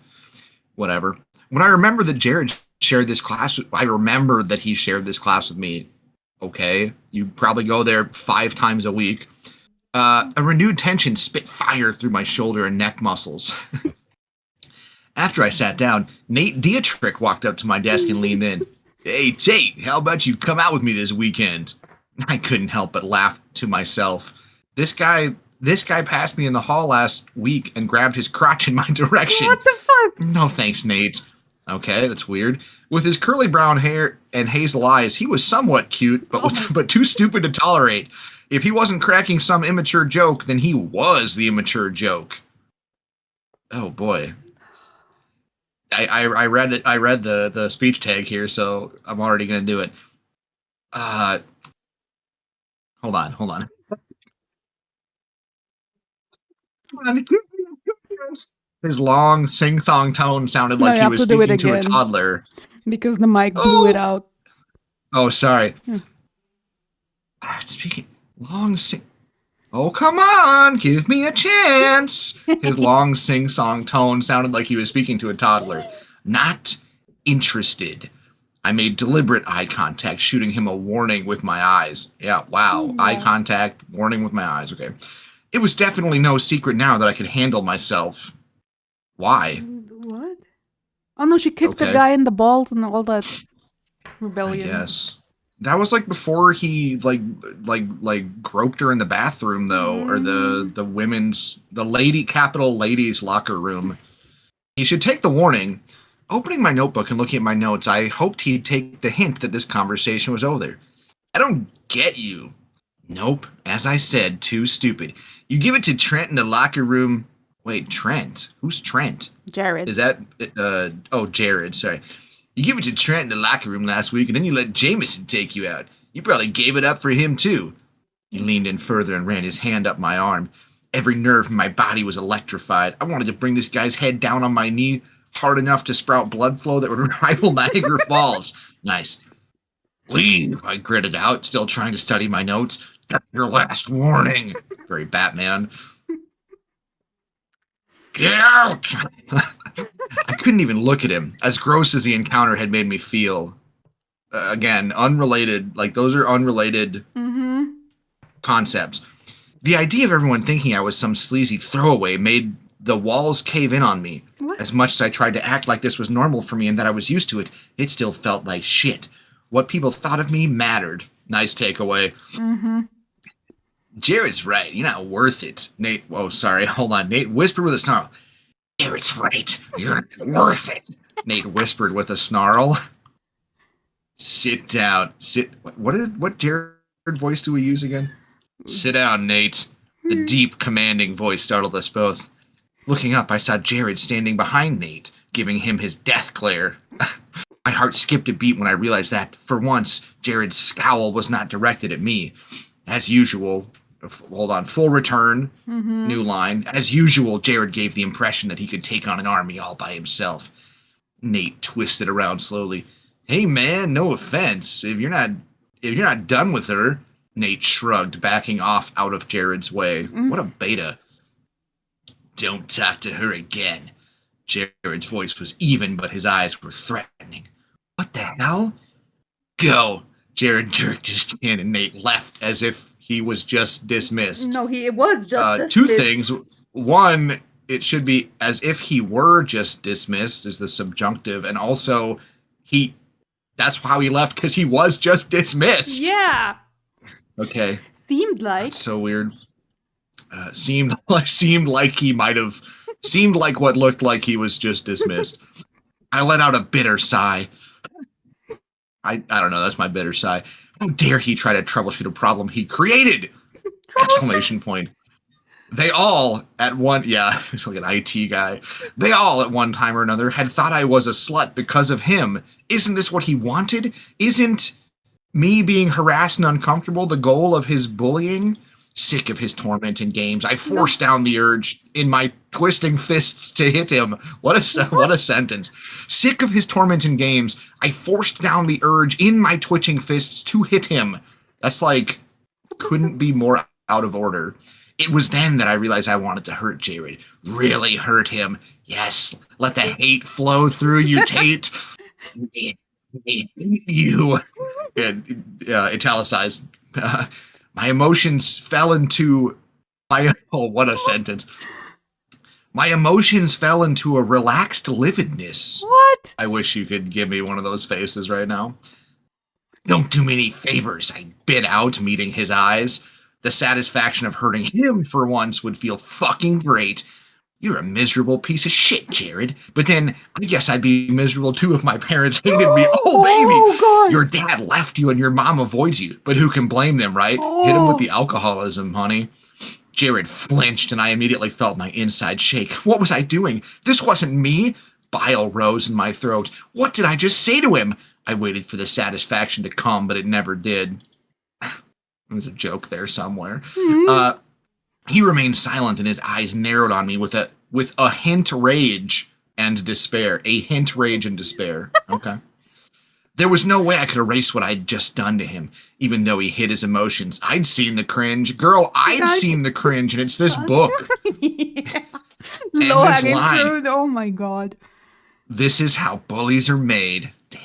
Speaker 2: Whatever. When I remember that Jared shared this class, I remember that he shared this class with me. Okay, you probably go there 5 times a week. A renewed tension spit fire through my shoulder and neck muscles. After I sat down, Nate Dietrich walked up to my desk and leaned in. Hey, Tate, how about you come out with me this weekend? I couldn't help but laugh to myself. This guy passed me in the hall last week and grabbed his crotch in my direction.
Speaker 1: What the fuck?
Speaker 2: No thanks, Nate. Okay, that's weird. With his curly brown hair and hazel eyes, he was somewhat cute, but too stupid to tolerate. If he wasn't cracking some immature joke, then he was the immature joke. Oh boy. I read it. I read the speech tag here, so I'm already gonna do it. Hold on. His long sing-song tone sounded like he was speaking to a toddler.
Speaker 1: Because the mic blew it out.
Speaker 2: Oh, sorry. Speaking long sing. Oh, come on, give me a chance. His long sing-song tone sounded like he was speaking to a toddler. Not interested. I made deliberate eye contact, shooting him a warning with my eyes. Yeah, wow. Eye contact, warning with my eyes. Okay. It was definitely no secret now that I could handle myself. Why?
Speaker 1: What? Oh no, she kicked the guy in the balls and all that rebellion.
Speaker 2: I guess. That was like before he like groped her in the bathroom though, or
Speaker 1: Mhm.
Speaker 2: the lady capital ladies locker room. He should take the warning. Opening my notebook and looking at my notes, I hoped he'd take the hint that this conversation was over. I don't get you. Nope. As I said, too stupid. You give it to Trent in the locker room. Wait, Trent? Who's Trent?
Speaker 1: Jared.
Speaker 2: Is that oh, Jared, sorry. You give it to Trent in the locker room last week and then you let Jameson take you out. You probably gave it up for him too. He leaned in further and ran his hand up my arm. Every nerve in my body was electrified. I wanted to bring this guy's head down on my knee hard enough to sprout blood flow that would rival Niagara Falls. Nice. Leave, I gritted out, still trying to study my notes. That's your last warning. Very Batman. Get out! I couldn't even look at him, as gross as the encounter had made me feel. Again, unrelated. Like, those are unrelated
Speaker 1: Mhm.
Speaker 2: concepts. The idea of everyone thinking I was some sleazy throwaway made the walls cave in on me.
Speaker 1: What?
Speaker 2: As much as I tried to act like this was normal for me and that I was used to it, it still felt like shit. What people thought of me mattered. Nice takeaway.
Speaker 1: Mhm.
Speaker 2: Jared's right. You're not worth it. Nate, oh, sorry. Hold on. Nate whispered with a snarl. Jared's right. You're not worth it. Nate whispered with a snarl. Sit down. What Jared voice do we use again? Sit down, Nate. The deep, commanding voice startled us both. Looking up, I saw Jared standing behind Nate, giving him his death glare. My heart skipped a beat when I realized that, for once, Jared's scowl was not directed at me. As usual, hold on, full return, new
Speaker 1: Mhm.
Speaker 2: line. As usual, Jared gave the impression that he could take on an army all by himself. Nate twisted around slowly. Hey man, no offense. If you're not done with her, Nate shrugged, backing off out of Jared's way. What a
Speaker 1: Mm.
Speaker 2: beta. Don't talk to her again. Jared's voice was even, but his eyes were threatening. What the hell? Go. Jared jerked his chin and Nate left as if he was just dismissed.
Speaker 1: No, it was just
Speaker 2: Two
Speaker 1: dismissed.
Speaker 2: things. One, it should be as if he were just dismissed as the subjunctive, and also he that's how he left because he was just dismissed.
Speaker 1: Yeah.
Speaker 2: Okay,
Speaker 1: Seemed
Speaker 2: that's
Speaker 1: like.
Speaker 2: so weird. Seemed like what looked like he was just dismissed. I let out a bitter sigh. I don't know, that's my bitter sigh. How dare he try to troubleshoot a problem he created! Exclamation point. They all at one yeah, he's like an IT guy. They all at one time or another had thought I was a slut because of him. Isn't this what he wanted? Isn't me being harassed and uncomfortable the goal of his bullying? Sick of his torment and games, I
Speaker 1: No.
Speaker 2: forced down the urge in my twisting fists to hit him. What a sentence. Sick of his torment and games, I forced down the urge in my twitching fists to hit him. That's like couldn't be more out of order. It was then that I realized I wanted to hurt Jared. Really hurt him. Yes, let the hate flow through you, Tate. I hate you. Italicized. My emotions fell into my. Oh, what a sentence. My emotions fell into a relaxed lividness.
Speaker 1: What?
Speaker 2: I wish you could give me one of those faces right now. Don't do me any favors, I bit out, meeting his eyes. The satisfaction of hurting him for once would feel fucking great. You're a miserable piece of shit, Jared. But then I guess I'd be miserable too if my parents hated me. Oh, baby!
Speaker 1: Oh god.
Speaker 2: Your dad left you and your mom avoids you. But who can blame them, right? Hit him with
Speaker 1: Oh.
Speaker 2: the alcoholism, honey. Jared flinched and I immediately felt my inside shake. What was I doing? This wasn't me. Bile rose in my throat. What did I just say to him? I waited for the satisfaction to come, but it never did. There's a joke there somewhere.
Speaker 1: Hmm.
Speaker 2: He remained silent and his eyes narrowed on me with a hint rage and despair. A hint rage and despair. Okay. There was no way I could erase what I'd just done to him, even though he hid his emotions. I'd seen the cringe. Girl, I'd
Speaker 1: God.
Speaker 2: seen the cringe, and it's this book.
Speaker 1: Yeah.
Speaker 2: And
Speaker 1: Low
Speaker 2: this
Speaker 1: hanging
Speaker 2: line.
Speaker 1: fruit. Oh my god.
Speaker 2: This is how bullies are made. Damn.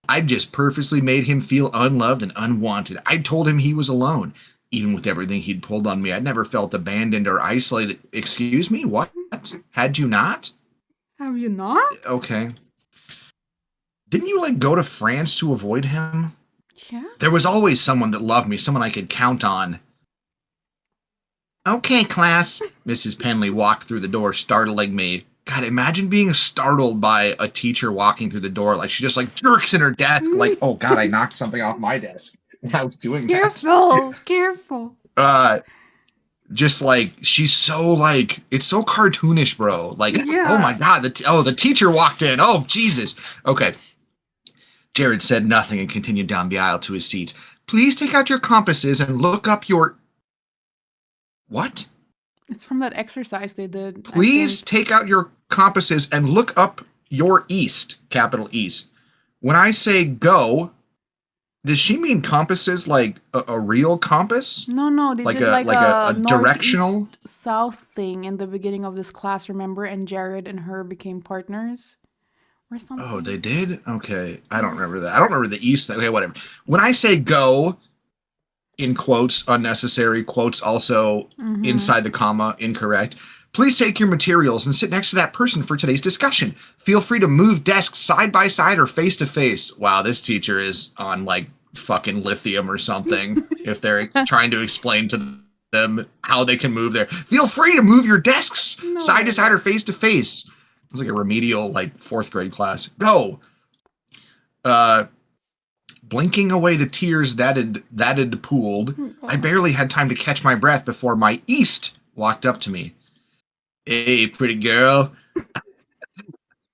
Speaker 2: I just purposely made him feel unloved and unwanted. I told him he was alone. Even with everything he'd pulled on me, I'd never felt abandoned or isolated. Excuse me? What? Had you not?
Speaker 1: Have you not?
Speaker 2: Okay. Didn't you, like, go to France to avoid him?
Speaker 1: Yeah.
Speaker 2: There was always someone that loved me, someone I could count on. Okay, class. Mrs. Penley walked through the door, startling me. God, imagine being startled by a teacher walking through the door. Like, she just, like, jerks in her desk. Like, oh, God, I knocked something off my desk when I was doing that.
Speaker 1: Careful, careful.
Speaker 2: Uh, just, like, she's so, like, it's so cartoonish, bro. Like, oh, my
Speaker 1: Yeah.
Speaker 2: God, the teacher walked in. Oh, Jesus. Okay. Jared said nothing and continued down the aisle to his seat. Please take out your compasses and look up your... What?
Speaker 1: It's from that exercise they did, I
Speaker 2: Please
Speaker 1: think.
Speaker 2: take out your compasses and look up your east, capital East. When I say go, does she mean compasses like a real compass?
Speaker 1: No, no, they
Speaker 2: Like
Speaker 1: did
Speaker 2: a
Speaker 1: like
Speaker 2: like a,
Speaker 1: a
Speaker 2: a directional?
Speaker 1: northeast south thing in the beginning of this class, remember? And Jared and her became partners or
Speaker 2: Oh, they
Speaker 1: something.
Speaker 2: did? Okay. I don't
Speaker 1: Yeah.
Speaker 2: remember that. I don't remember the east. Okay, whatever. When I say go, in quotes, unnecessary, quotes also
Speaker 1: Mm-hmm.
Speaker 2: inside the comma, incorrect. Please take your materials and sit next to that person for today's discussion. Feel free to move desks side by side or face to face. Wow, this teacher is on like fucking lithium or something if they're trying to explain to them how they can move there. Feel free to move your desks
Speaker 1: No
Speaker 2: side to
Speaker 1: way,
Speaker 2: side or
Speaker 1: bro.
Speaker 2: face to face. It's like a remedial, like, fourth grade class. Go. Uh, Blinking away the tears that had pooled, I
Speaker 1: Oh.
Speaker 2: barely had time to catch my breath before my East walked up to me. Hey, pretty girl.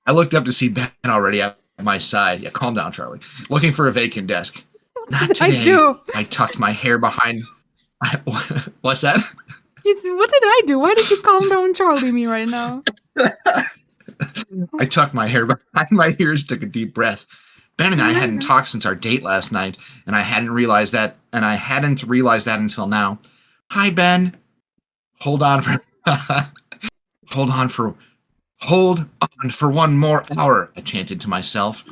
Speaker 2: I looked up to see Ben already at my side. Yeah, calm down, Charlie. Looking for a vacant desk.
Speaker 1: What
Speaker 2: Not
Speaker 1: did I
Speaker 2: today.
Speaker 1: do?
Speaker 2: I tucked my hair behind. What's that?
Speaker 1: What did I do? Why did you calm down Charlie me right now?
Speaker 2: I tucked my hair behind my ears, took a deep breath. Ben and I hadn't
Speaker 1: Yeah.
Speaker 2: talked since our date last night, and I hadn't realized that until now. Hi, Ben. Hold on for hold on for hold on for one more hour, I chanted to myself.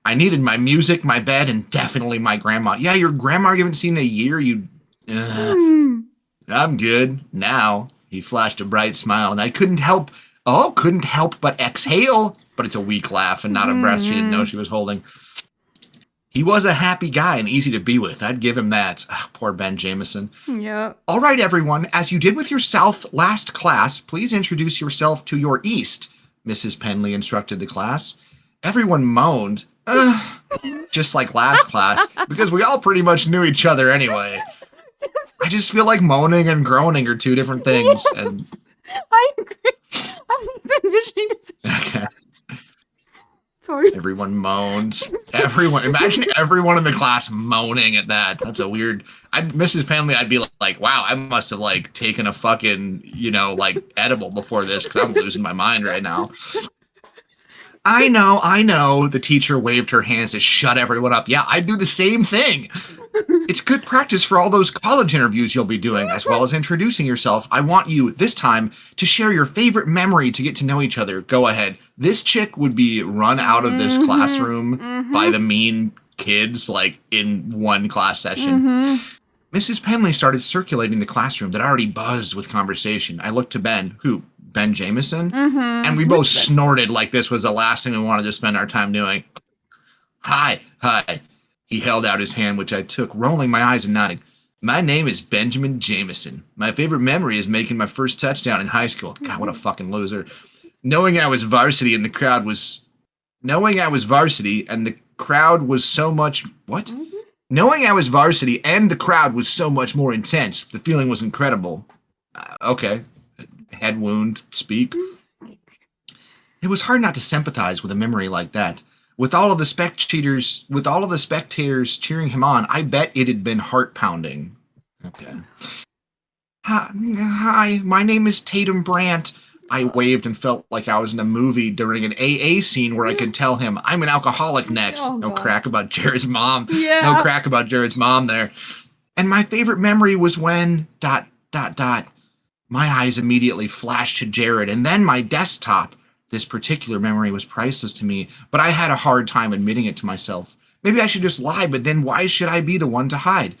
Speaker 2: I needed my music, my bed, and definitely my grandma. Yeah, your grandma you haven't seen in a year, you
Speaker 1: Hmm.
Speaker 2: I'm good now. He flashed a bright smile, and I couldn't help but exhale. But it's a weak laugh and not a breath she didn't know
Speaker 1: Mm-hmm.
Speaker 2: she was holding. He was a happy guy and easy to be with. I'd give him that. Ugh, poor Ben Jameson.
Speaker 1: Yeah.
Speaker 2: All right, everyone, as you did with your South last class, please introduce yourself to your East, Mrs. Penley instructed the class. Everyone moaned, just like last class, because we all pretty much knew each other anyway. I just feel like moaning and groaning are two different things, and
Speaker 1: Yes, I agree. I'm just envisioning this.
Speaker 2: okay,
Speaker 1: Sorry.
Speaker 2: everyone moans. Everyone, imagine everyone in the class moaning at that. That's a weird. Mrs. Penley, I'd be like, wow, I must have like taken a fucking, like edible before this because I'm losing my mind right now. I know. The teacher waved her hands to shut everyone up. Yeah, I do the same thing. It's good practice for all those college interviews you'll be doing, as well as introducing yourself. I want you, this time, to share your favorite memory to get to know each other. Go ahead. This chick would be run out of this
Speaker 1: Mm-hmm.
Speaker 2: classroom by
Speaker 1: Mm-hmm.
Speaker 2: the mean kids, like, in one class session.
Speaker 1: Mm-hmm.
Speaker 2: Mrs. Penley started circulating the classroom that already buzzed with conversation. I looked to Ben, who? Ben Jameson? And we
Speaker 1: Mm-hmm.
Speaker 2: both
Speaker 1: Which Ben?
Speaker 2: snorted like this was the last thing we wanted to spend our time doing. Hi, hi. He held out his hand, which I took, rolling my eyes and nodding. My name is Benjamin Jameson. My favorite memory is making my first touchdown in high school. God, what a fucking loser. Knowing I was varsity and the crowd was knowing I was varsity and the crowd was so much what?
Speaker 1: Mm-hmm.
Speaker 2: Knowing I was varsity and the crowd was so much more intense. The feeling was incredible. Okay. Head wound, speak. It was hard not to sympathize with a memory like that. With all of the spectators cheering him on, I bet it had been heart pounding. Okay. Hi, my name is Tatum Brandt. I waved and felt like I was in a movie during an AA scene where I could tell him I'm an alcoholic next.
Speaker 1: Oh
Speaker 2: No
Speaker 1: god.
Speaker 2: crack about Jared's mom. No
Speaker 1: Yeah.
Speaker 2: crack about Jared's mom there. And my favorite memory was when dot dot dot. My eyes immediately flashed to Jared and then my desktop. This particular memory was priceless to me, but I had a hard time admitting it to myself. Maybe I should just lie, but then why should I be the one to hide?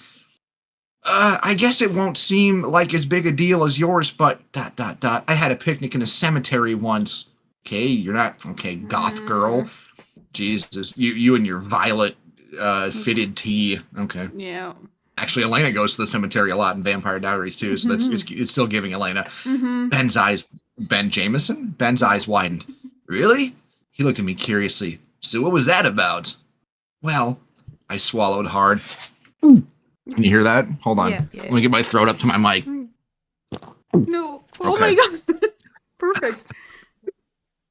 Speaker 2: I guess it won't seem like as big a deal as yours, but dot dot dot. I had a picnic in a cemetery once. Okay, you're not okay, goth girl.
Speaker 1: Mm.
Speaker 2: Jesus, you and your violet fitted tee. Okay.
Speaker 1: Yeah.
Speaker 2: Actually, Elena goes to the cemetery a lot in Vampire Diaries too, so it's still giving Elena.
Speaker 1: Mm-hmm.
Speaker 2: Ben Jameson? Ben's eyes widened. Really? He looked at me curiously. So what was that about? Well, I swallowed hard. Can you hear that? Hold on.
Speaker 1: Yeah.
Speaker 2: Let me get my throat up to my mic.
Speaker 1: No. Oh
Speaker 2: Okay.
Speaker 1: my god. Perfect.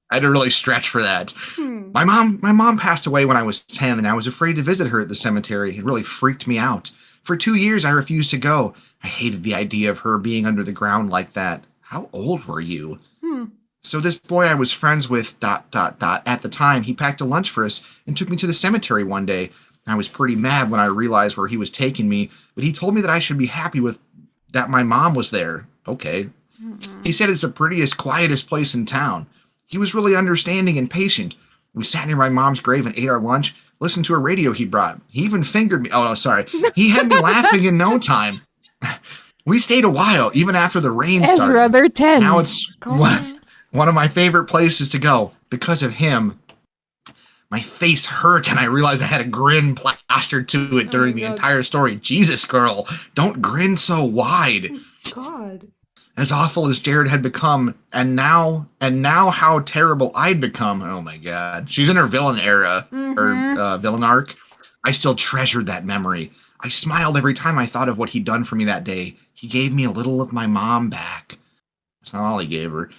Speaker 2: I had to really stretch for that.
Speaker 1: Hmm.
Speaker 2: My mom passed away when I was 10, and I was afraid to visit her at the cemetery. It really freaked me out. For 2 years, I refused to go. I hated the idea of her being under the ground like that. How old were you?
Speaker 1: Hmm.
Speaker 2: So this boy I was friends with, ... at the time, he packed a lunch for us and took me to the cemetery one day. I was pretty mad when I realized where he was taking me, but he told me that I should be happy with that my mom was there. Okay.
Speaker 1: Mm-mm.
Speaker 2: He said it's the prettiest, quietest place in town. He was really understanding and patient. We sat near my mom's grave and ate our lunch, listened to a radio he brought. He even fingered me. Oh, no, sorry. He had me laughing in no time. We stayed a while, even after the rain
Speaker 1: Ezra,
Speaker 2: started.
Speaker 1: they're 10.
Speaker 2: Now it's
Speaker 1: Come on.
Speaker 2: one of my favorite places to go. Because of him, my face hurt and I realized I had a grin plastered to it during the entire story. Jesus, girl, don't grin so wide.
Speaker 1: God.
Speaker 2: As awful as Jared had become, and now how terrible I'd become. Oh my god. She's in her villain era, or villain arc. I still treasured that memory. I smiled every time I thought of what he'd done for me that day. He gave me a little of my mom back. That's not all he gave her.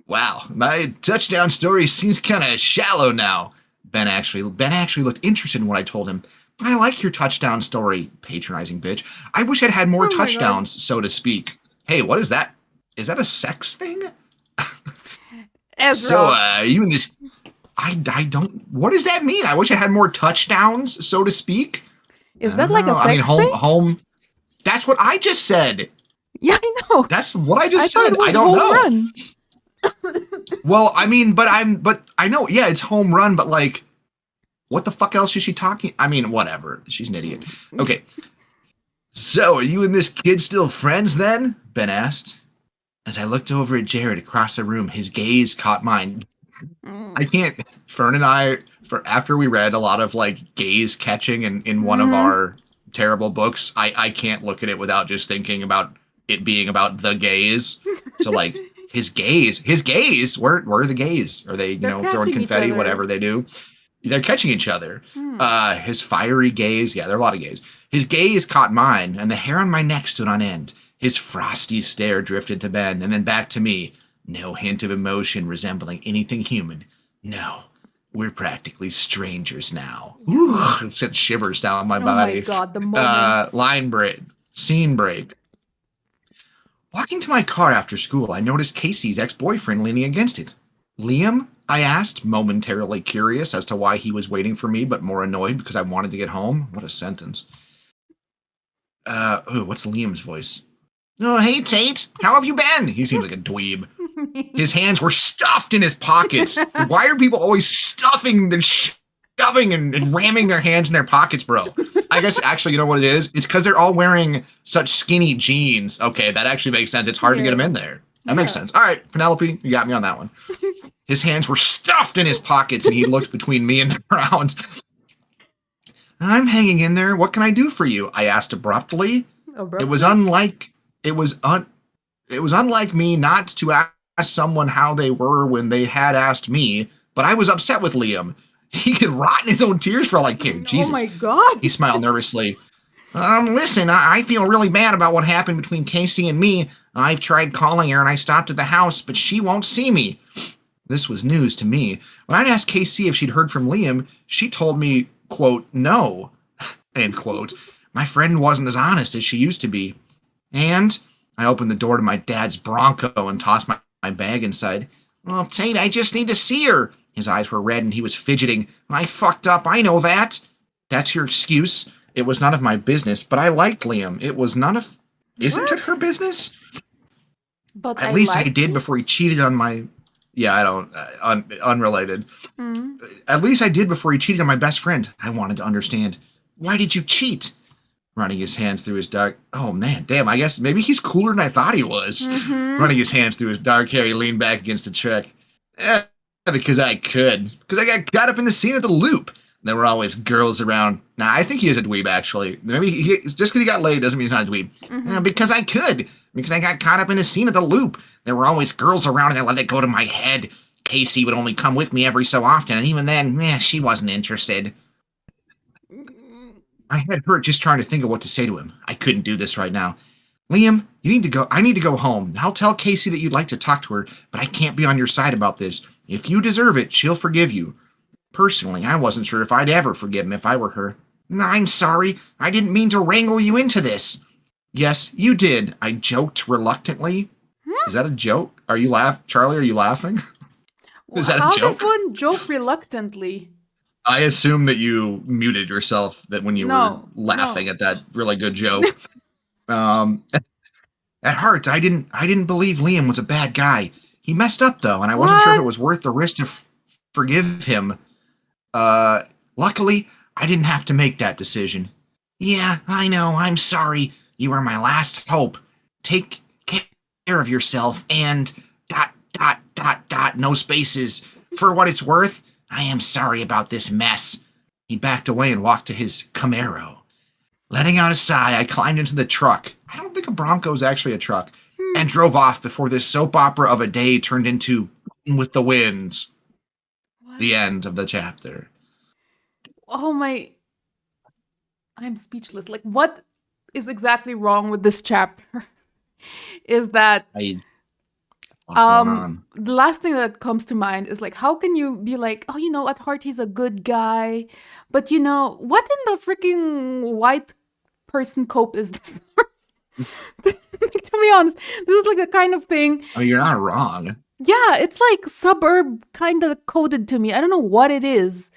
Speaker 2: Wow, my touchdown story seems kind of shallow now. Ben actually looked interested in what I told him. I like your touchdown story, patronizing bitch. I wish I'd had more touchdowns, so to speak. Hey, what is that? Is that a sex thing?
Speaker 1: Ezra.
Speaker 2: So, you and this... I don't... What does that mean? I wish I had more touchdowns, so to speak?
Speaker 1: Is that like a sex thing?
Speaker 2: Home... That's what I just said.
Speaker 1: Yeah, I know.
Speaker 2: That's what I just said.
Speaker 1: It was
Speaker 2: I don't know.
Speaker 1: Run.
Speaker 2: Well, I mean, but I know, yeah, it's home run, but like, what the fuck else is she talking? I mean, whatever. She's an idiot. Okay. So, are you and this kid still friends then? Ben asked. As I looked over at Jared across the room, his gaze caught mine. I can't. Fern and I, after we read a lot of like gaze catching in one of our terrible books, I can't look at it without just thinking about it being about the gaze. So like his gaze, where are the gays? Are they, throwing confetti, whatever they do? They're catching each other. His fiery gaze, yeah, there are a lot of gays. His gaze caught mine, and the hair on my neck stood on end. His frosty stare drifted to Ben, and then back to me. No hint of emotion resembling anything human. No, we're practically strangers now. Ooh, it sent shivers down my body.
Speaker 1: Oh my god, the moment.
Speaker 2: Line break. Scene break. Walking to my car after school, I noticed Casey's ex-boyfriend leaning against it. Liam? I asked, momentarily curious as to why he was waiting for me, but more annoyed because I wanted to get home. What a sentence. What's Liam's voice? Oh, hey, Tate. How have you been? He seems like a dweeb. His hands were stuffed in his pockets. Why are people always stuffing and shoving and ramming their hands in their pockets, bro? I guess, actually, you know what it is? It's because they're all wearing such skinny jeans. Okay, that actually makes sense. It's hard to get them in there. That makes sense. All right, Penelope, you got me on that one. His hands were stuffed in his pockets, and he looked between me and the ground. I'm hanging in there. What can I do for you? I asked abruptly. It was unlike me not to ask someone how they were when they had asked me, but I was upset with Liam. He could rot in his own tears for all I cared. Jesus.
Speaker 1: Oh my god.
Speaker 2: He smiled nervously. Listen, I feel really bad about what happened between Casey and me. I've tried calling her and I stopped at the house, but she won't see me. This was news to me. When I'd asked Casey if she'd heard from Liam, she told me, quote, no, end quote. My friend wasn't as honest as she used to be. And I opened the door to my dad's Bronco and tossed my bag inside. Well, Tate, I just need to see her. His eyes were red and he was fidgeting. I fucked up, I know that. That's your excuse. It was none of my business, but I liked Liam. It was none of... Isn't it her business?
Speaker 1: But
Speaker 2: At least I did before he cheated on my... Yeah, I don't... unrelated. At least I did before he cheated on my best friend. I wanted to understand. Why did you cheat? Running his hands through his dark... Oh, man, damn, I guess maybe he's cooler than I thought he was. Running his hands through his dark hair, he leaned back against the truck. Because I could. Because I got caught up in the scene at the loop. There were always girls around. Nah, I think he is a dweeb, actually. Maybe just because he got laid doesn't mean he's not a dweeb.
Speaker 1: Mm-hmm.
Speaker 2: Because I could. Because I got caught up in a scene at the loop. There were always girls around and I let it go to my head. Casey would only come with me every so often, and even then, she wasn't interested. My head hurt just trying to think of what to say to him. I couldn't do this right now. Liam, you need to go. I need to go home. I'll tell Casey that you'd like to talk to her, but I can't be on your side about this. If you deserve it, she'll forgive you. Personally, I wasn't sure if I'd ever forgive him if I were her. I'm sorry. I didn't mean to wrangle you into this. Yes, you did. I joked reluctantly. Is that a joke? Are you Charlie, are you laughing? Is that a
Speaker 1: How
Speaker 2: joke?
Speaker 1: does one joke reluctantly?
Speaker 2: I assume that you muted yourself that when you were laughing at that really good joke. At heart, I didn't believe Liam was a bad guy. He messed up though, and I wasn't sure if it was worth the risk to forgive him. Luckily, I didn't have to make that decision. Yeah, I know. I'm sorry. You are my last hope. Take care of yourself and ... no spaces. For what it's worth, I am sorry about this mess. He backed away and walked to his Camaro. Letting out a sigh, I climbed into the truck. I don't think a Bronco is actually a truck. And drove off before this soap opera of a day turned into With the Winds.
Speaker 1: What?
Speaker 2: The end of the chapter.
Speaker 1: Oh my... I'm speechless. Like, what is exactly wrong with this chapter? Is that... the last thing that comes to mind is like, how can you be like, oh, at heart he's a good guy, but what in the freaking white person cope is this? To be honest, this is like the kind of thing.
Speaker 2: Oh, you're not wrong.
Speaker 1: Yeah, it's like suburb kind of coded to me. I don't know what it is.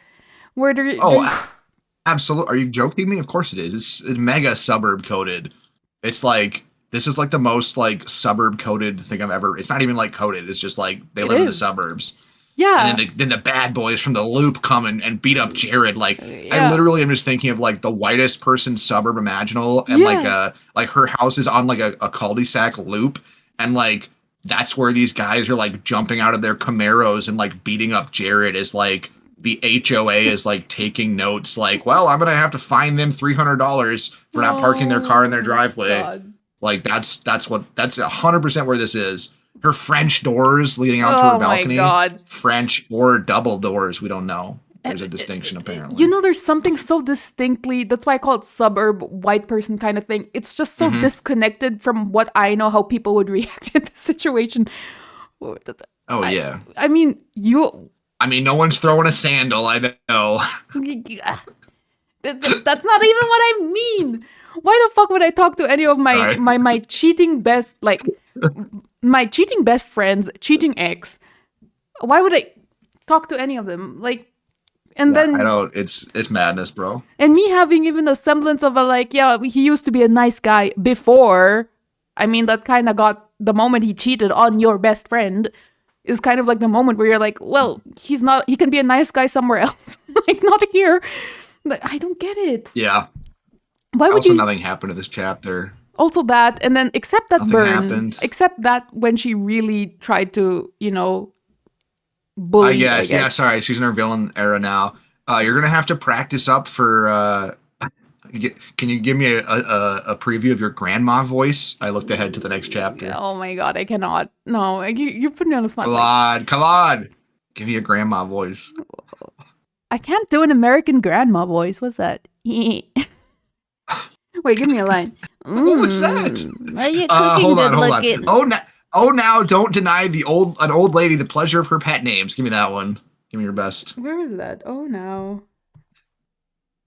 Speaker 2: Absolutely. Are you joking me? Of course it is. It's mega suburb coded. It's like, this is like the most like suburb coded thing I've ever. It's not even like coded. It's just like they live in the suburbs.
Speaker 1: Yeah.
Speaker 2: And then the bad boys from the loop come and beat up Jared. Like, I literally am just thinking of like the whitest person suburb imaginable. And like her house is on like a cul-de-sac loop. And like, that's where these guys are like jumping out of their Camaros and like beating up Jared as like the HOA is like taking notes. Like, well, I'm going to have to fine them $300 for not parking their car in their driveway.
Speaker 1: God. Like
Speaker 2: that's 100% where this is. Her French doors leading out to her balcony.
Speaker 1: Oh my God.
Speaker 2: French or double doors. We don't know. There's a distinction apparently.
Speaker 1: There's something so distinctly, that's why I call it suburb white person kind of thing. It's just so disconnected from what I know how people would react in this situation.
Speaker 2: Oh yeah.
Speaker 1: I mean,
Speaker 2: no one's throwing a sandal, I know.
Speaker 1: That's not even what I mean. Why the fuck would I talk to any of my cheating best, like my cheating best friends, cheating ex? Why would I talk to any of them? Like, and then
Speaker 2: I know it's madness, bro.
Speaker 1: And me having even a semblance of he used to be a nice guy before. I mean, that kind of got the moment he cheated on your best friend is kind of like the moment where you're like, well, he can be a nice guy somewhere else, like not here. But I don't get it.
Speaker 2: Yeah.
Speaker 1: Why would
Speaker 2: nothing happened to this chapter.
Speaker 1: Also that, and then except that
Speaker 2: nothing
Speaker 1: burn,
Speaker 2: happened.
Speaker 1: Except that when she really tried to, bully. I guess.
Speaker 2: Yeah, sorry, she's in her villain era now. You're gonna have to practice up for. Can you give me a preview of your grandma voice? I looked ahead to the next chapter.
Speaker 1: Oh my God, I cannot. No, you put me on the spot.
Speaker 2: Come on. Give me a grandma voice.
Speaker 1: I can't do an American grandma voice. What's that? Wait, give me a line.
Speaker 2: What was that?
Speaker 1: Are you
Speaker 2: hold on. Now don't deny an old lady the pleasure of her pet names. Give me that one. Give me your best.
Speaker 1: Where is that? Oh no.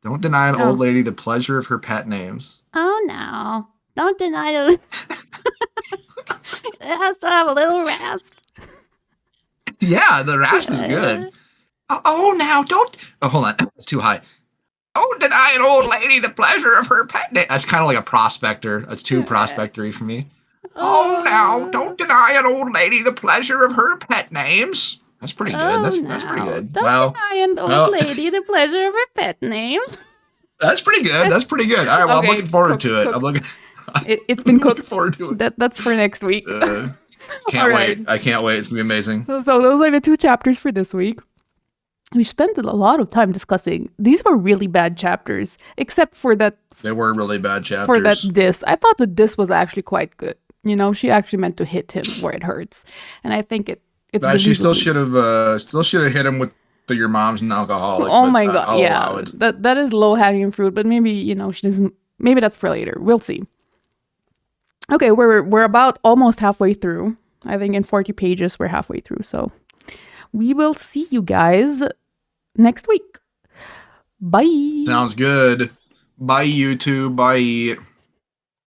Speaker 2: Don't deny an old lady the pleasure of her pet names.
Speaker 1: Oh no. Don't deny it. It has to have a little rasp.
Speaker 2: Yeah, the rasp is good. Hold on. It's too high. Don't deny an old lady the pleasure of her pet name. That's kind of like a prospector. That's too prospectory for me. Don't deny an old lady the pleasure of her pet names. That's pretty good. That's pretty good.
Speaker 1: Don't deny an old lady the pleasure of her pet names.
Speaker 2: That's pretty good. All right, well, I'm looking forward to it.
Speaker 1: It's been cooked.
Speaker 2: Looking forward to it.
Speaker 1: That's for next week.
Speaker 2: Can't wait. I can't wait. It's gonna be amazing.
Speaker 1: So those are the 2 chapters for this week. We spent a lot of time discussing. These were really bad chapters, except for that
Speaker 2: They were really bad chapters.
Speaker 1: diss. I thought the diss was actually quite good. You know, she actually meant to hit him where it hurts, and I think it's
Speaker 2: She
Speaker 1: believably.
Speaker 2: still should have hit him with your mom's an alcoholic,
Speaker 1: Oh
Speaker 2: but
Speaker 1: my god,
Speaker 2: I'll
Speaker 1: yeah,
Speaker 2: allow it.
Speaker 1: that is low hanging fruit, but maybe she doesn't. Maybe that's for later. We'll see. Okay, we're about almost halfway through. I think in 40 pages we're halfway through. So we will see you guys next week. Bye.
Speaker 2: Sounds good. Bye, YouTube. Bye.